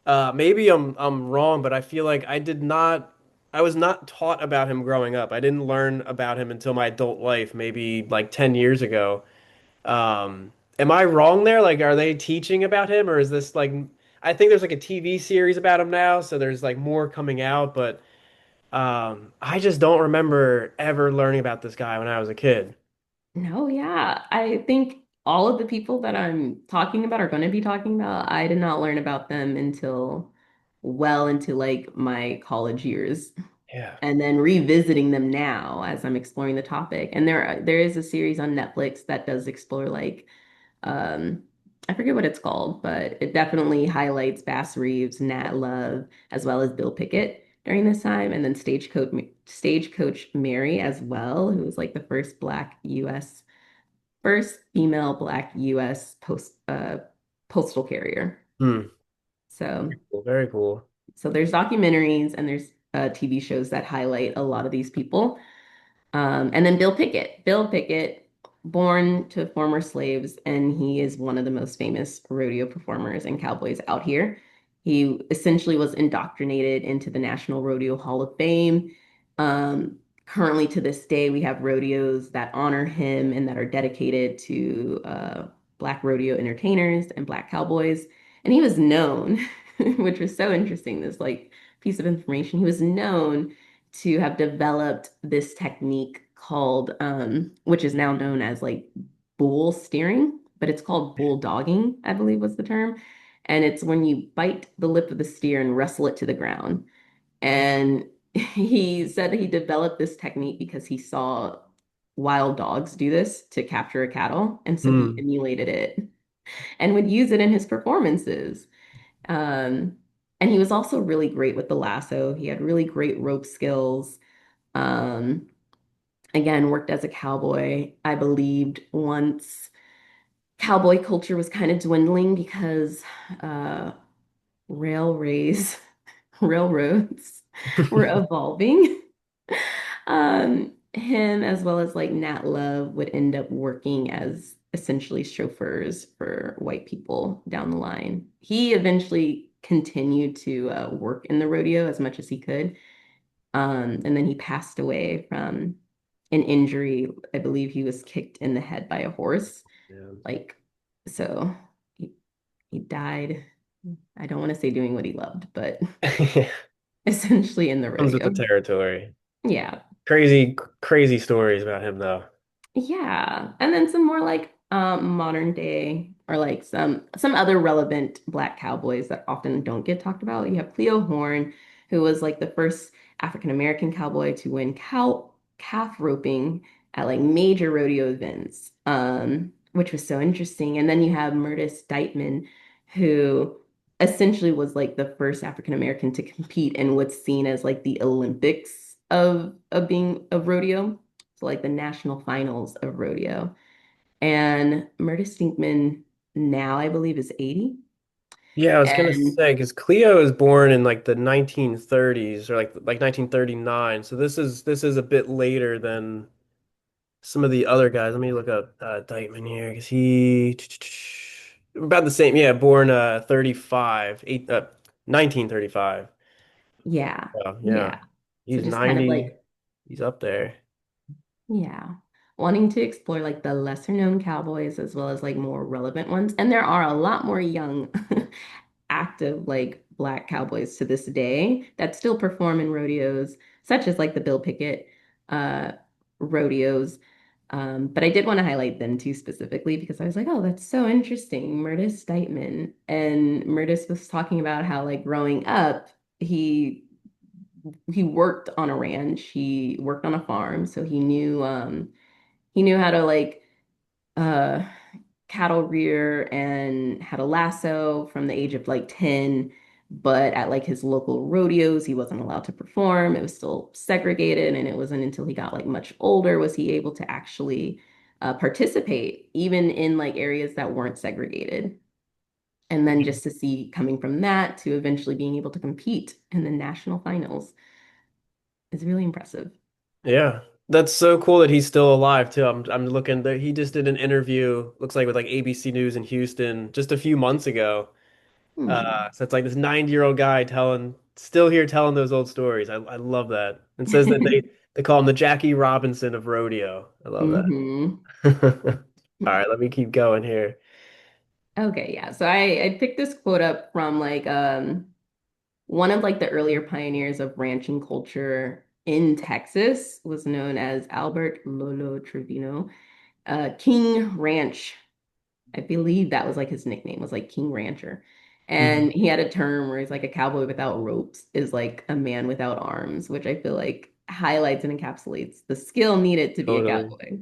B: Maybe I'm wrong, but I feel like I was not taught about him growing up. I didn't learn about him until my adult life, maybe like 10 years ago. Am I wrong there? Like, are they teaching about him, or is this like I think there's like a TV series about him now, so there's like more coming out, but I just don't remember ever learning about this guy when I was a kid.
C: No, yeah. I think all of the people that I'm talking about are going to be talking about, I did not learn about them until well into like my college years.
B: Yeah.
C: And then revisiting them now as I'm exploring the topic. And there is a series on Netflix that does explore like um I forget what it's called, but it definitely highlights Bass Reeves, Nat Love, as well as Bill Pickett during this time, and then Stagecoach Mary as well, who was like the first female Black U.S. postal carrier.
B: Hmm.
C: So
B: Well, very cool.
C: so there's documentaries and there's TV shows that highlight a lot of these people. And then Bill Pickett. Bill Pickett, born to former slaves, and he is one of the most famous rodeo performers and cowboys out here. He essentially was indoctrinated into the National Rodeo Hall of Fame. Currently, to this day, we have rodeos that honor him and that are dedicated to Black rodeo entertainers and Black cowboys. And he was known, which was so interesting, this like piece of information. He was known to have developed this technique called, which is now known as like bull steering, but it's called bulldogging, I believe was the term. And it's when you bite the lip of the steer and wrestle it to the ground. And he said that he developed this technique because he saw wild dogs do this to capture a cattle. And so he
B: Hmm.
C: emulated it and would use it in his performances. Um, and he was also really great with the lasso. He had really great rope skills. Um, again, worked as a cowboy. I believed once cowboy culture was kind of dwindling because uh, railways, railroads were evolving. Him as well as like Nat Love would end up working as essentially chauffeurs for white people down the line. He eventually continued to work in the rodeo as much as he could. And then he passed away from an injury. I believe he was kicked in the head by a horse.
B: Yeah.
C: Like, so he, he died. I don't want to say doing what he loved, but essentially in the
B: Comes with the
C: rodeo.
B: territory.
C: Yeah.
B: Crazy, crazy stories about him though.
C: Yeah. And then some more like modern day or like some other relevant black cowboys that often don't get talked about. You have Cleo Horn, who was like the first African American cowboy to win calf roping at like major rodeo events, which was so interesting. And then you have Murtis Dightman, who essentially was like the first African American to compete in what's seen as like the Olympics of being of rodeo, so like the national finals of rodeo. And Murtis Stinkman now I believe is 80.
B: Yeah, I was gonna
C: And
B: say because Cleo is born in like the 1930s or like 1939, so this is a bit later than some of the other guys. Let me look up Dykeman here because he about the same. Yeah, born 35, 1935.
C: yeah,
B: Yeah,
C: yeah. So
B: he's
C: just kind of
B: 90.
C: like,
B: He's up there.
C: yeah, wanting to explore like the lesser known cowboys as well as like more relevant ones. And there are a lot more young active like black cowboys to this day that still perform in rodeos, such as like the Bill Pickett uh, rodeos. But I did want to highlight them too specifically because I was like, oh, that's so interesting. Murtis Dightman. And Murtis was talking about how like growing up, he worked on a ranch, he worked on a farm, so he knew how to like uh cattle rear and had a lasso from the age of like 10. But at like his local rodeos, he wasn't allowed to perform. It was still segregated. And it wasn't until he got like much older was he able to actually participate, even in like areas that weren't segregated. And then just to see coming from that to eventually being able to compete in the national finals is really impressive.
B: Yeah, that's so cool that he's still alive too. I'm looking there. He just did an interview, looks like with like ABC News in Houston just a few months ago.
C: Hmm.
B: So it's like this 90-year-old guy still here telling those old stories. I love that. And says that they call him the Jackie Robinson of rodeo. I love
C: Hmm.
B: that. All right, let me keep going here.
C: Okay, yeah. So I picked this quote up from like one of like the earlier pioneers of ranching culture in Texas was known as Albert Lolo Trevino, King Ranch. I believe that was like his nickname was like King Rancher. And
B: Mhm.
C: he had a term where he's like a cowboy without ropes is like a man without arms, which I feel like highlights and encapsulates the skill needed to be a
B: Totally.
C: cowboy.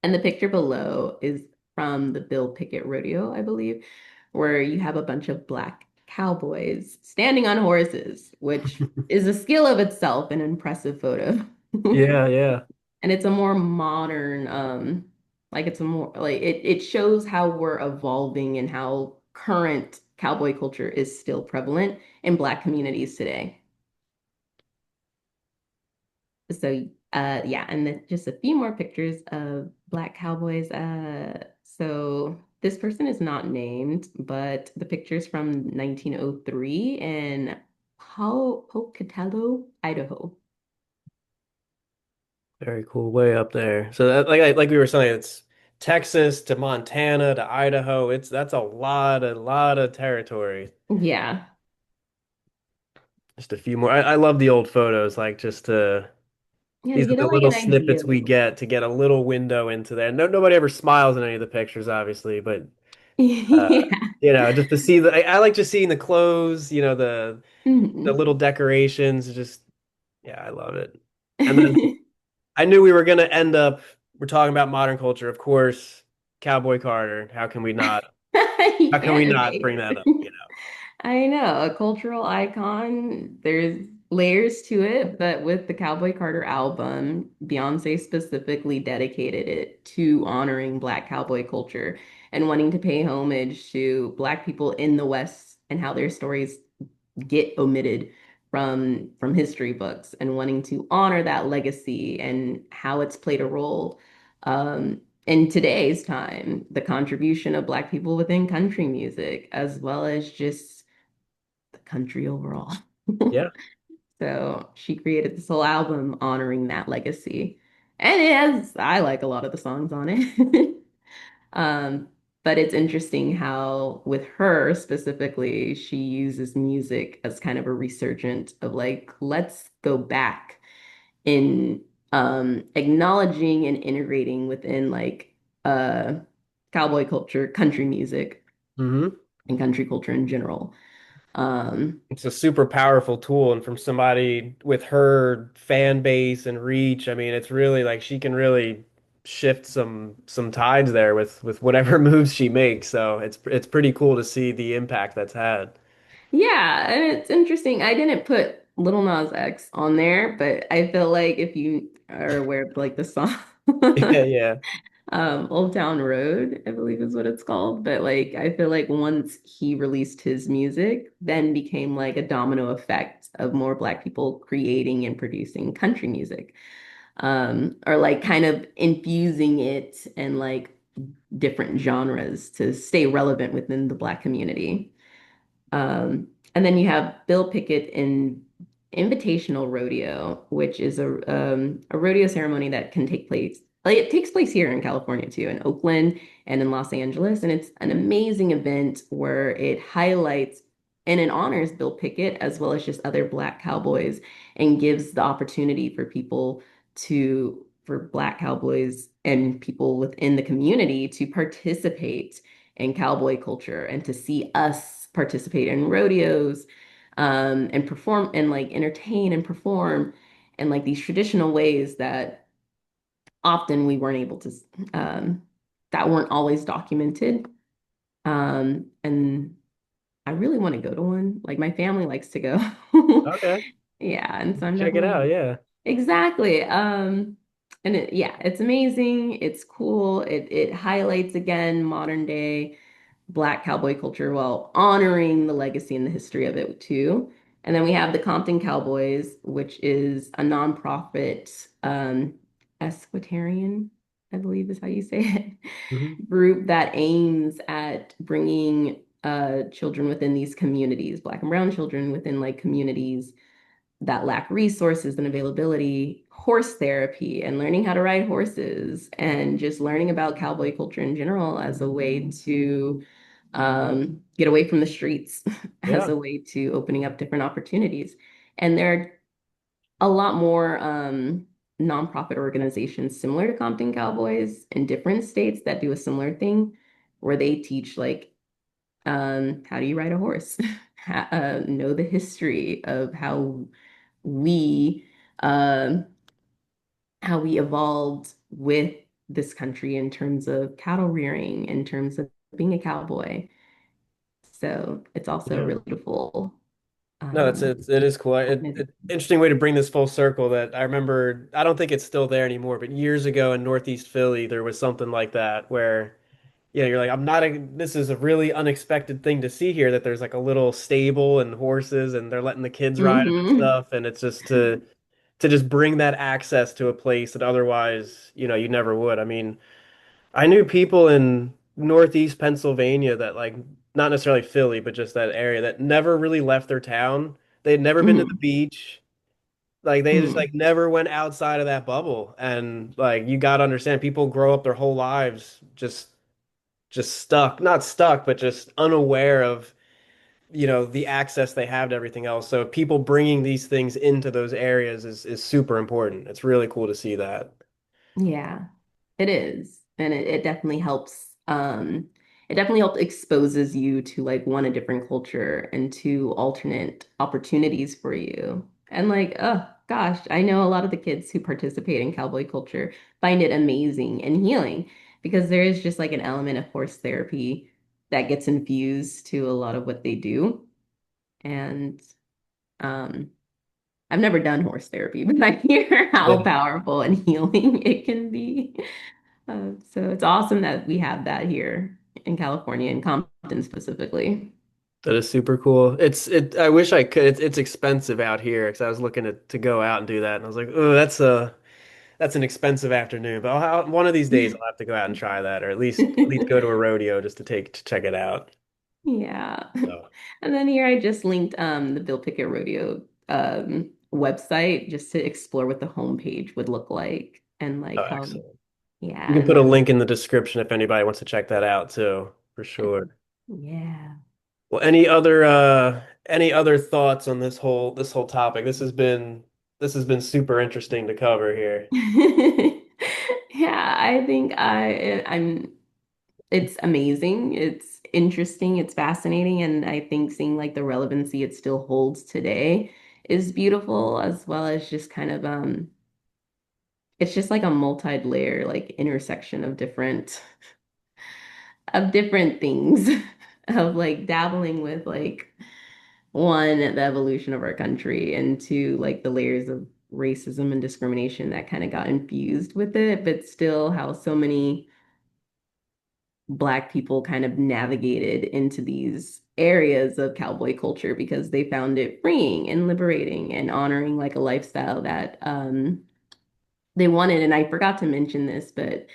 C: And the picture below is from the Bill Pickett Rodeo, I believe, where you have a bunch of black cowboys standing on horses, which is a skill of itself, an impressive photo.
B: Yeah, yeah.
C: And it's a more modern, like it's a more like it shows how we're evolving and how current cowboy culture is still prevalent in black communities today. So yeah, and then just a few more pictures of black cowboys. So this person is not named, but the picture's from 1903 in Pocatello, Idaho.
B: Very cool. Way up there. So that, like we were saying, it's Texas to Montana to Idaho. That's a lot of territory.
C: Yeah.
B: Just a few more. I love the old photos, like just
C: Yeah, to
B: these are
C: get
B: the
C: like
B: little
C: an idea
B: snippets
C: of what
B: we
C: it looks
B: get to get a little window into there. No, nobody ever smiles in any of the pictures, obviously, but uh,
C: like.
B: just to see I like just seeing the clothes, the
C: Mhm.
B: little decorations. Just yeah, I love it. And then I knew we were gonna end up. We're talking about modern culture, of course. Cowboy Carter. How can we not?
C: You
B: How can we
C: can't
B: not
C: evade
B: bring that up?
C: it. I know, a cultural icon. There's layers to it, but with the Cowboy Carter album, Beyonce specifically dedicated it to honoring Black cowboy culture and wanting to pay homage to Black people in the West and how their stories get omitted from history books and wanting to honor that legacy and how it's played a role in today's time, the contribution of Black people within country music, as well as just the country overall.
B: Yeah,
C: So she created this whole album honoring that legacy. And I like a lot of the songs on it. Um, but it's interesting how, with her specifically, she uses music as kind of a resurgent of like, let's go back in acknowledging and integrating within like uh cowboy culture, country music,
B: Hmm.
C: and country culture in general. Um,
B: It's a super powerful tool, and from somebody with her fan base and reach, I mean, it's really like she can really shift some tides there with whatever moves she makes. So it's pretty cool to see the impact that's had.
C: yeah, and it's interesting. I didn't put Little Nas X on there, but I feel like if you are aware of like the song
B: Yeah, yeah,
C: Old Town Road, I believe is what it's called. But like I feel like once he released his music, then became like a domino effect of more Black people creating and producing country music. Or like kind of infusing it and like different genres to stay relevant within the Black community. And then you have Bill Pickett in Invitational Rodeo, which is a rodeo ceremony that can take place. Like it takes place here in California too, in Oakland and in Los Angeles. And it's an amazing event where it highlights and it honors Bill Pickett as well as just other Black cowboys and gives the opportunity for for Black cowboys and people within the community to participate in cowboy culture and to see us participate in rodeos and perform and like entertain and perform in like these traditional ways that often we weren't able to that weren't always documented. And I really want to go to one. Like my family likes to go.
B: okay,
C: Yeah, and so I'm
B: check it
C: definitely
B: out. Yeah,
C: exactly. And yeah, it's amazing. It's cool. It highlights again modern day Black cowboy culture while honoring the legacy and the history of it too. And then we have the Compton Cowboys, which is a nonprofit, Esquitarian, I believe is how you say
B: hmm,
C: it, group that aims at bringing children within these communities, Black and brown children within like communities that lack resources and availability, horse therapy and learning how to ride horses and just learning about cowboy culture in general as a way to get away from the streets, as
B: yeah,
C: a way to opening up different opportunities. And there are a lot more nonprofit organizations similar to Compton Cowboys in different states that do a similar thing where they teach like how do you ride a horse? Know the history of we um, how we evolved with this country in terms of cattle rearing, in terms of being a cowboy. So it's also a
B: yeah.
C: really beautiful
B: No,
C: um,
B: it is cool.
C: organization.
B: Interesting way to bring this full circle. That I remember. I don't think it's still there anymore, but years ago in Northeast Philly, there was something like that where yeah, you're like, I'm not a, this is a really unexpected thing to see here that there's like a little stable and horses and they're letting the kids ride them and
C: Hmm.
B: stuff. And it's just to just bring that access to a place that otherwise, you never would. I mean, I knew people in Northeast Pennsylvania that like, not necessarily Philly, but just that area that never really left their town. They'd never been to the
C: Hmm.
B: beach. Like they just
C: Hmm.
B: like never went outside of that bubble. And like you got to understand people grow up their whole lives just stuck, not stuck, but just unaware of, the access they have to everything else. So people bringing these things into those areas is super important. It's really cool to see that.
C: Yeah, it is. And it definitely helps. It definitely helps exposes you to like one, a different culture and two, alternate opportunities for you. And like, oh gosh, I know a lot of the kids who participate in cowboy culture find it amazing and healing because there is just like an element of horse therapy that gets infused to a lot of what they do. And um I've never done horse therapy, but I hear
B: Yeah,
C: how powerful and healing it can be. So it's awesome that we have that here in California, in Compton specifically.
B: that is super cool. I wish I could. It's expensive out here because I was looking to go out and do that, and I was like, oh, that's an expensive afternoon. But one of these days I'll have to go out and try that, or at least go to a rodeo just to check it out.
C: Yeah.
B: So
C: And then here I just linked the Bill Pickett Rodeo website just to explore what the homepage would look like and
B: Oh,
C: like how,
B: excellent. You
C: yeah,
B: can
C: and
B: put a
C: like,
B: link in the description if anybody wants to check that out too, for sure.
C: yeah.
B: Well, any other thoughts on this whole topic? This has been super interesting to cover here.
C: Yeah, I think I'm it's amazing. It's interesting, it's fascinating, and I think seeing like the relevancy it still holds today is beautiful as well as just kind of it's just like a multi-layer like intersection of different things of like dabbling with like one, the evolution of our country, and two, like the layers of racism and discrimination that kind of got infused with it, but still how so many Black people kind of navigated into these areas of cowboy culture because they found it freeing and liberating and honoring like a lifestyle that they wanted. And I forgot to mention this, but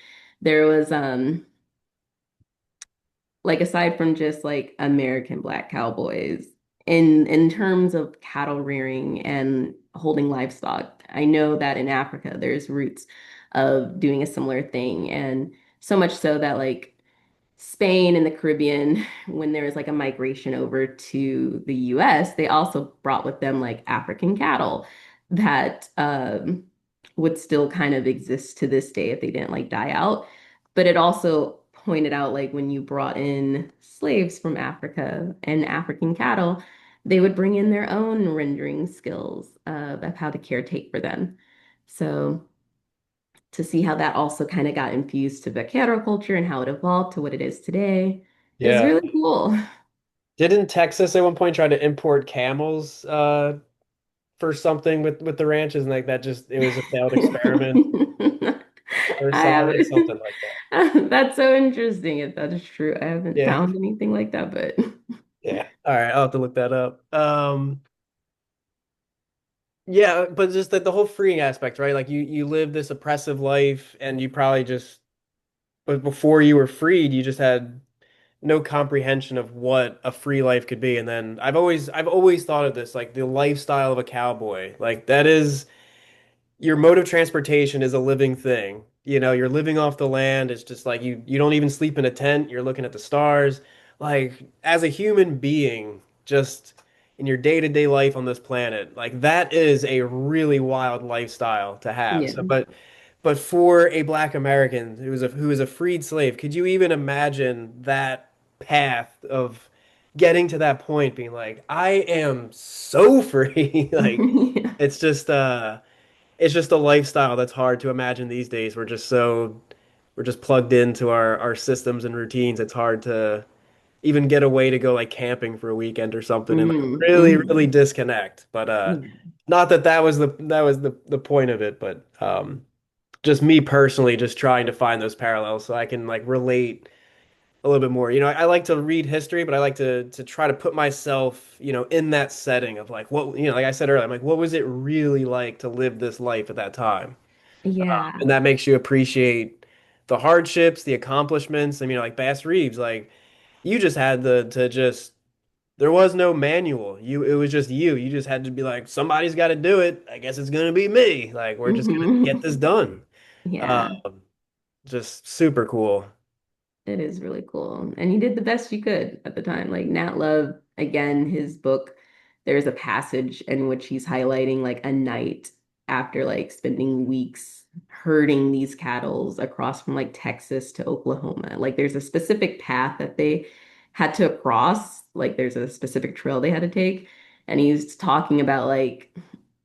C: there was like aside from just like American Black cowboys, in terms of cattle rearing and holding livestock, I know that in Africa there's roots of doing a similar thing, and so much so that like Spain and the Caribbean, when there was like a migration over to the US, they also brought with them like African cattle that would still kind of exist to this day if they didn't like die out. But it also pointed out like when you brought in slaves from Africa and African cattle, they would bring in their own rendering skills of how to caretake for them. So to see how that also kind of got infused to vaquero culture and how it evolved to what it is today is
B: Yeah.
C: really cool.
B: Didn't Texas at one point try to import camels for something with the ranches and like that just it was a failed experiment or
C: I
B: something
C: haven't.
B: like that.
C: That's so interesting if that is true. I haven't
B: Yeah.
C: found anything like that, but
B: Yeah. All right, I'll have to look that up. Yeah, but just the whole freeing aspect, right? Like you live this oppressive life and you probably just but before you were freed, you just had no comprehension of what a free life could be. And then I've always thought of this like the lifestyle of a cowboy. Like that is your mode of transportation is a living thing. You know, you're living off the land. It's just like you don't even sleep in a tent. You're looking at the stars. Like as a human being, just in your day-to-day life on this planet, like that is a really wild lifestyle to have.
C: yeah.
B: So, but for a Black American who is a freed slave, could you even imagine that path of getting to that point, being like, I am so free? Like
C: Yeah.
B: it's just it's just a lifestyle that's hard to imagine these days. We're just plugged into our systems and routines. It's hard to even get away to go like camping for a weekend or something and like
C: Mhm,
B: really, really
C: mhm.
B: disconnect. But
C: Yeah.
B: not that that was the point of it, but just me personally just trying to find those parallels so I can like relate a little bit more. You know, I like to read history, but I like to try to put myself, in that setting of like what, like I said earlier, I'm like, what was it really like to live this life at that time?
C: Yeah.
B: And that makes you appreciate the hardships, the accomplishments. I mean, like Bass Reeves, like you just had to just there was no manual. It was just you. You just had to be like, somebody's got to do it. I guess it's gonna be me. Like we're just gonna get
C: Mhm.
B: this done. Uh,
C: Yeah.
B: just super cool.
C: It is really cool. And you did the best you could at the time. Like Nat Love, again, his book, there's a passage in which he's highlighting like a night after like spending weeks herding these cattles across from like Texas to Oklahoma. Like there's a specific path that they had to cross. Like there's a specific trail they had to take. And he's talking about like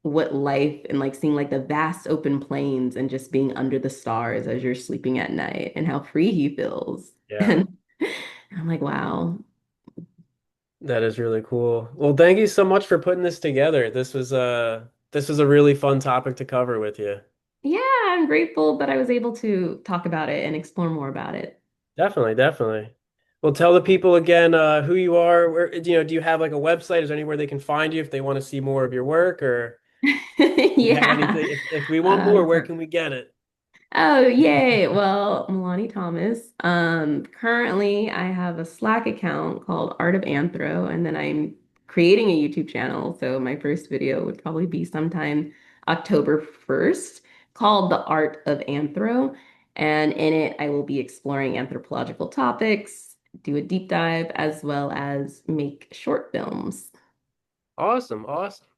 C: what life and like seeing like the vast open plains and just being under the stars as you're sleeping at night and how free he feels.
B: Yeah.
C: And I'm like, wow.
B: That is really cool. Well, thank you so much for putting this together. This was a really fun topic to cover with you.
C: Yeah, I'm grateful that I was able to talk about it and explore more about it.
B: Definitely, definitely. Well, tell the people again who you are. Where do you have like a website? Is there anywhere they can find you if they want to see more of your work, or do you have
C: Yeah.
B: anything? If we want more, where can we get it?
C: Oh, yay. Well, Milani Thomas. Currently I have a Slack account called Art of Anthro, and then I'm creating a YouTube channel. So my first video would probably be sometime October 1st, called The Art of Anthro. And in it, I will be exploring anthropological topics, do a deep dive, as well as make short films.
B: Awesome, awesome.